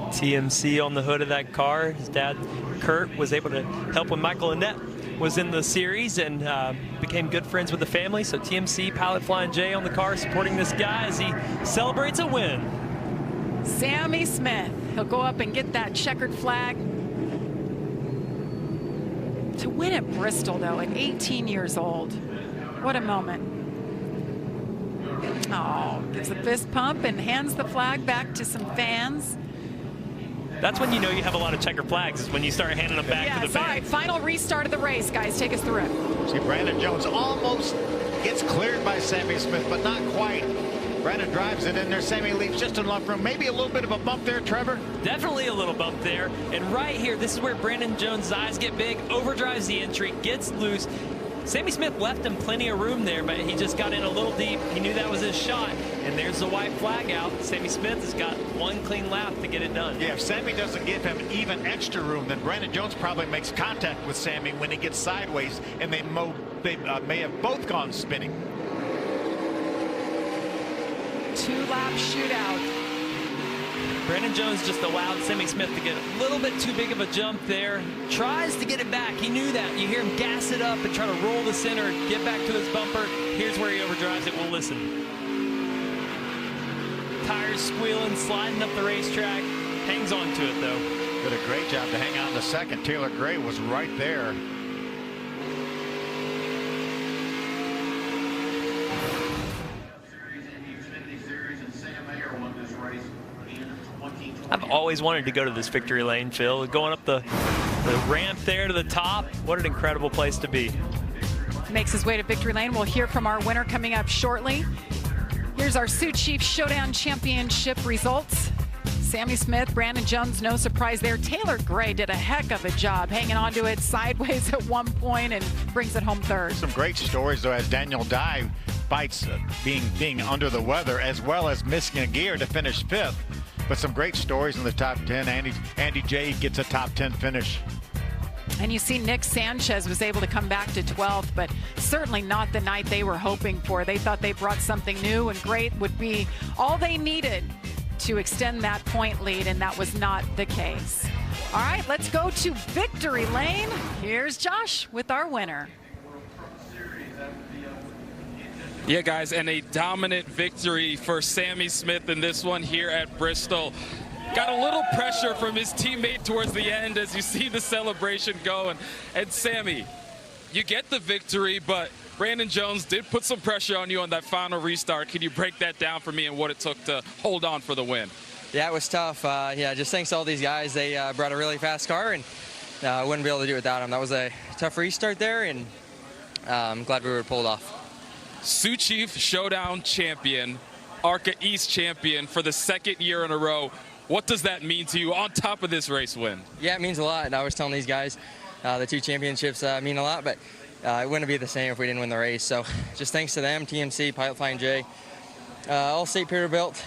S3: TMC on the hood of that car. His dad, Kurt, was able to help when Michael Annette was in the series and became good friends with the family. So TMC, Pilot Flying J on the car supporting this guy as he celebrates a win.
S1: Sammy Smith. He'll go up and get that checkered flag. To win at Bristol, though, at 18 years old. What a moment. Oh, gives a fist pump and hands the flag back to some fans.
S3: That's when you know you have a lot of checker flags, is when you start handing them back to the fans.
S1: All right, final restart of the race, guys. Take us through it.
S4: See, Brandon Jones almost gets cleared by Sammy Smith, but not quite. Brandon drives it in there. Sammy leaves just enough room. Maybe a little bit of a bump there, Trevor.
S3: Definitely a little bump there. And right here, this is where Brandon Jones' eyes get big, overdrives the entry, gets loose. Sammy Smith left him plenty of room there, but he just got in a little deep. He knew that was his shot. And there's the white flag out. Sammy Smith has got one clean lap to get it done.
S4: Yeah, if Sammy doesn't give him even extra room, then Brandon Jones probably makes contact with Sammy when he gets sideways, and they may have both gone spinning.
S1: 2-lap shootout.
S3: Brandon Jones just allowed Sammy Smith to get a little bit too big of a jump there. Tries to get it back. He knew that. You hear him gas it up and try to roll the center, get back to his bumper. Here's where he overdrives it. We'll listen. Tires squealing, sliding up the racetrack. Hangs on to it, though.
S4: Did a great job to hang out in the second. Taylor Gray was right there.
S3: I've always wanted to go to this victory lane, Phil. Going up the ramp there to the top. What an incredible place to be.
S1: Makes his way to victory lane. We'll hear from our winner coming up shortly. Here's our Sioux Chiefs Showdown Championship results. Sammy Smith, Brandon Jones, no surprise there. Taylor Gray did a heck of a job hanging on to it sideways at one point and brings it home third.
S4: Some great stories, though, as Daniel Dye fights being under the weather, as well as missing a gear to finish 5th. But some great stories in the top 10. Andy J gets a top 10 finish.
S1: And you see Nick Sanchez was able to come back to 12th, but certainly not the night they were hoping for. They thought they brought something new and great would be all they needed to extend that point lead, and that was not the case. All right, let's go to victory lane. Here's Josh with our winner.
S6: Yeah, guys, and a dominant victory for Sammy Smith in this one here at Bristol. Got a little pressure from his teammate towards the end as you see the celebration go. And Sammy, you get the victory, but Brandon Jones did put some pressure on you on that final restart. Can you break that down for me and what it took to hold on for the win?
S13: Yeah, it was tough. Yeah, just thanks to all these guys. They brought a really fast car, and I wouldn't be able to do it without them. That was a tough restart there, and I'm glad we were pulled off.
S6: Sioux Chief Showdown champion, ARCA East champion for the second year in a row. What does that mean to you on top of this race win?
S13: Yeah, it means a lot. And I was telling these guys the 2 championships mean a lot, but it wouldn't be the same if we didn't win the race. So just thanks to them, TMC, Pilot Flying J, All-State Peterbilt,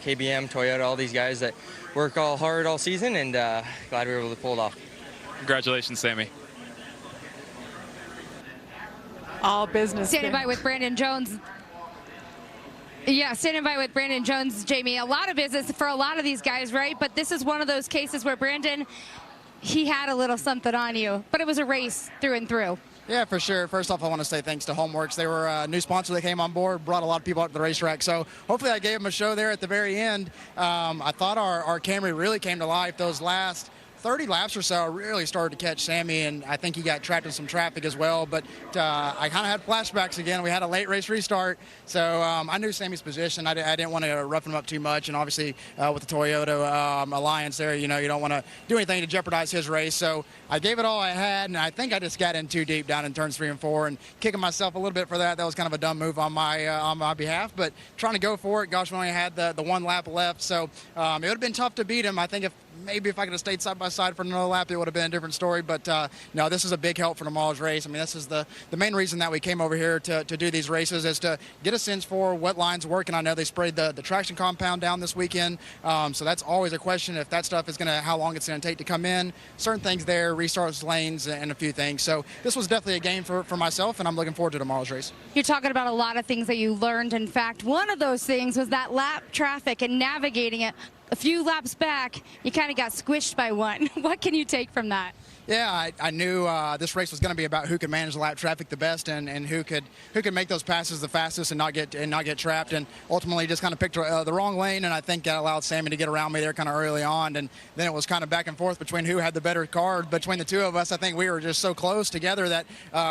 S13: KBM, Toyota, all these guys that work all hard all season, and glad we were able to pull it off.
S6: Congratulations, Sammy.
S1: All business.
S5: Standing by with Brandon Jones. Yeah, standing by with Brandon Jones, Jamie. A lot of business for a lot of these guys, right? But this is one of those cases where Brandon, he had a little something on you, but it was a race through and through.
S14: Yeah, for sure. First off, I want to say thanks to Homeworks. They were a new sponsor that came on board, brought a lot of people out to the racetrack. So hopefully I gave them a show there at the very end. I thought our Camry really came to life. Those last 30 laps or so really started to catch Sammy, and I think he got trapped in some traffic as well. But I kind of had flashbacks again. We had a late race restart, so I knew Sammy's position. I didn't want to roughen him up too much, and obviously with the Toyota alliance there, you don't want to do anything to jeopardize his race. So I gave it all I had, and I think I just got in too deep down in turns 3 and 4, and kicking myself a little bit for that. That was kind of a dumb move on my behalf, but trying to go for it. Gosh, we only had the 1 lap left, so it would have been tough to beat him. I think if I could have stayed side by side for another lap, it would have been a different story. But no, this is a big help for tomorrow's race. I mean, this is the main reason that we came over here to do these races, is to get a sense for what lines work. And I know they sprayed the traction compound down this weekend, so that's always a question if that stuff is how long it's going to take to come in. Certain things there, restarts lanes, and a few things. So this was definitely a game for myself, and I'm looking forward to tomorrow's race.
S5: You're talking about a lot of things that you learned. In fact, one of those things was that lap traffic and navigating it. A few laps back, you kind of got squished by one. What can you take from that?
S14: Yeah, I knew this race was going to be about who could manage the lap traffic the best, and who could make those passes the fastest and not get trapped. And ultimately, just kind of picked the wrong lane, and I think that allowed Sammy to get around me there kind of early on. And then it was kind of back and forth between who had the better car. Between the two of us, I think we were just so close together that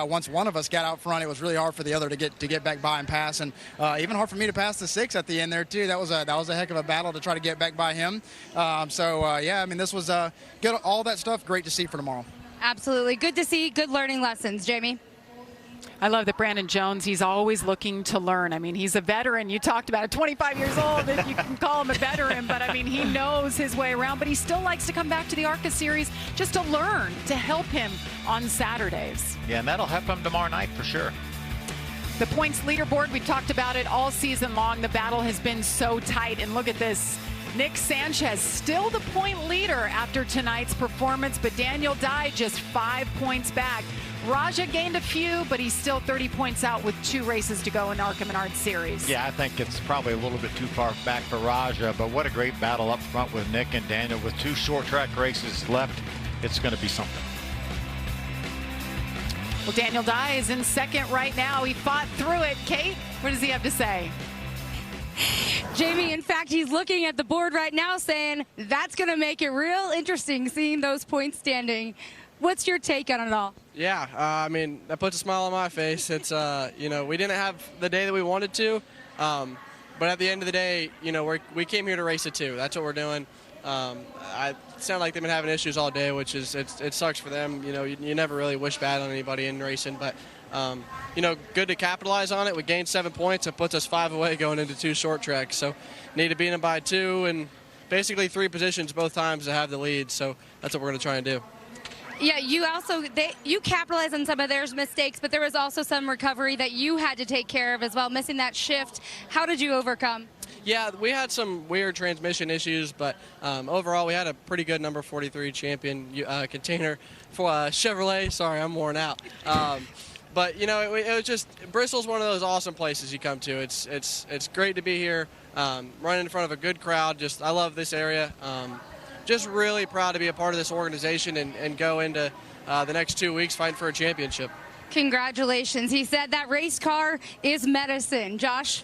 S14: once one of us got out front, it was really hard for the other to get back by and pass, and even hard for me to pass the 6 at the end there too. That was a heck of a battle to try to get back by him. Yeah, I mean, this was good. All that stuff, great to see for tomorrow.
S5: Absolutely. Good to see. Good learning lessons. Jamie?
S1: I love that Brandon Jones, he's always looking to learn. I mean, he's a veteran. You talked about it, 25 years old, if you can call him a veteran, but I mean, he knows his way around, but he still likes to come back to the ARCA series just to learn, to help him on Saturdays.
S4: Yeah, and that'll help him tomorrow night for sure.
S1: The points leaderboard, we talked about it all season long. The battle has been so tight, and look at this. Nick Sanchez still the point leader after tonight's performance, but Daniel Dye just 5 points back. Raja gained a few, but he's still 30 points out with 2 races to go in ARCA Menards series.
S4: Yeah, I think it's probably a little bit too far back for Raja, but what a great battle up front with Nick and Daniel. With 2 short track races left, it's going to be something.
S1: Well, Daniel Dye is in second right now. He fought through it. Kate, what does he have to say?
S5: Jamie, in fact, he's looking at the board right now saying that's going to make it real interesting seeing those points standing. What's your take on it all?
S15: Yeah, I mean, that puts a smile on my face. It's, we didn't have the day that we wanted to, but at the end of the day, we came here to race it too. That's what we're doing. It sounded like they've been having issues all day, which is, it sucks for them. You never really wish bad on anybody in racing, but good to capitalize on it. We gained 7 points. It puts us 5 away going into 2 short tracks. So need to beat them by 2 and basically 3 positions both times to have the lead. So that's what we're going to try and do.
S5: Yeah, you capitalized on some of their mistakes, but there was also some recovery that you had to take care of as well, missing that shift. How did you overcome?
S15: Yeah, we had some weird transmission issues, but overall we had a pretty good number 43 champion container for Chevrolet. Sorry, I'm worn out. But it was just, Bristol's one of those awesome places you come to. It's great to be here, running in front of a good crowd. I love this area. Just really proud to be a part of this organization and go into the next 2 weeks fighting for a championship.
S5: Congratulations. He said that race car is medicine. Josh?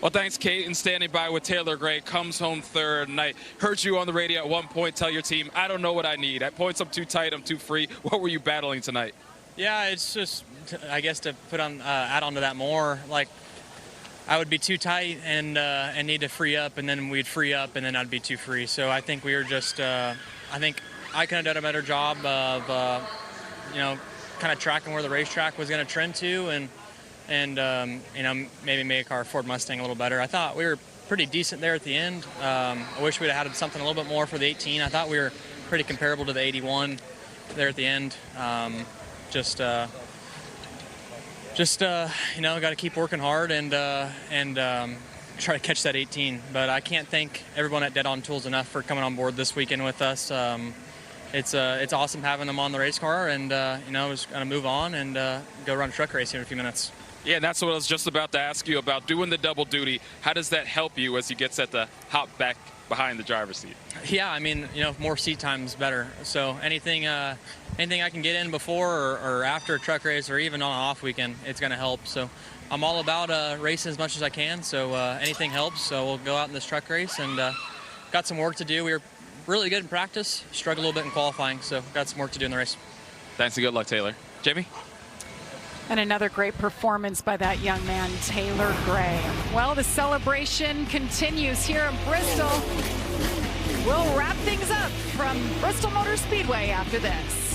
S6: Well, thanks, Kate, and standing by with Taylor Gray, comes home third. And I heard you on the radio at one point tell your team, I don't know what I need. At points, I'm too tight, I'm too free. What were you battling tonight?
S16: Yeah, it's just, I guess, to put on, add on to that more, like, I would be too tight and need to free up, and then we'd free up, and then I'd be too free. So I think we were just, I think I could have done a better job of, kind of tracking where the racetrack was going to trend to, and maybe make our Ford Mustang a little better. I thought we were pretty decent there at the end. I wish we'd have had something a little bit more for the 18. I thought we were pretty comparable to the 81 there at the end. Got to keep working hard and try to catch that 18. But I can't thank everyone at Dead On Tools enough for coming on board this weekend with us. It's awesome having them on the race car, and just going to move on and go run a truck race here in a few minutes.
S6: Yeah, and that's what I was just about to ask you about, doing the double duty. How does that help you as you get set to hop back behind the driver's seat?
S16: Yeah, I mean, more seat time is better. So anything I can get in before or after a truck race, or even on an off weekend, it's going to help. So I'm all about racing as much as I can. So anything helps. So we'll go out in this truck race, and got some work to do. We were really good in practice, struggled a little bit in qualifying. So got some work to do in the race.
S6: Thanks and good luck, Taylor. Jamie?
S1: And another great performance by that young man, Taylor Gray. Well, the celebration continues here in Bristol. We'll wrap things up from Bristol Motor Speedway after this.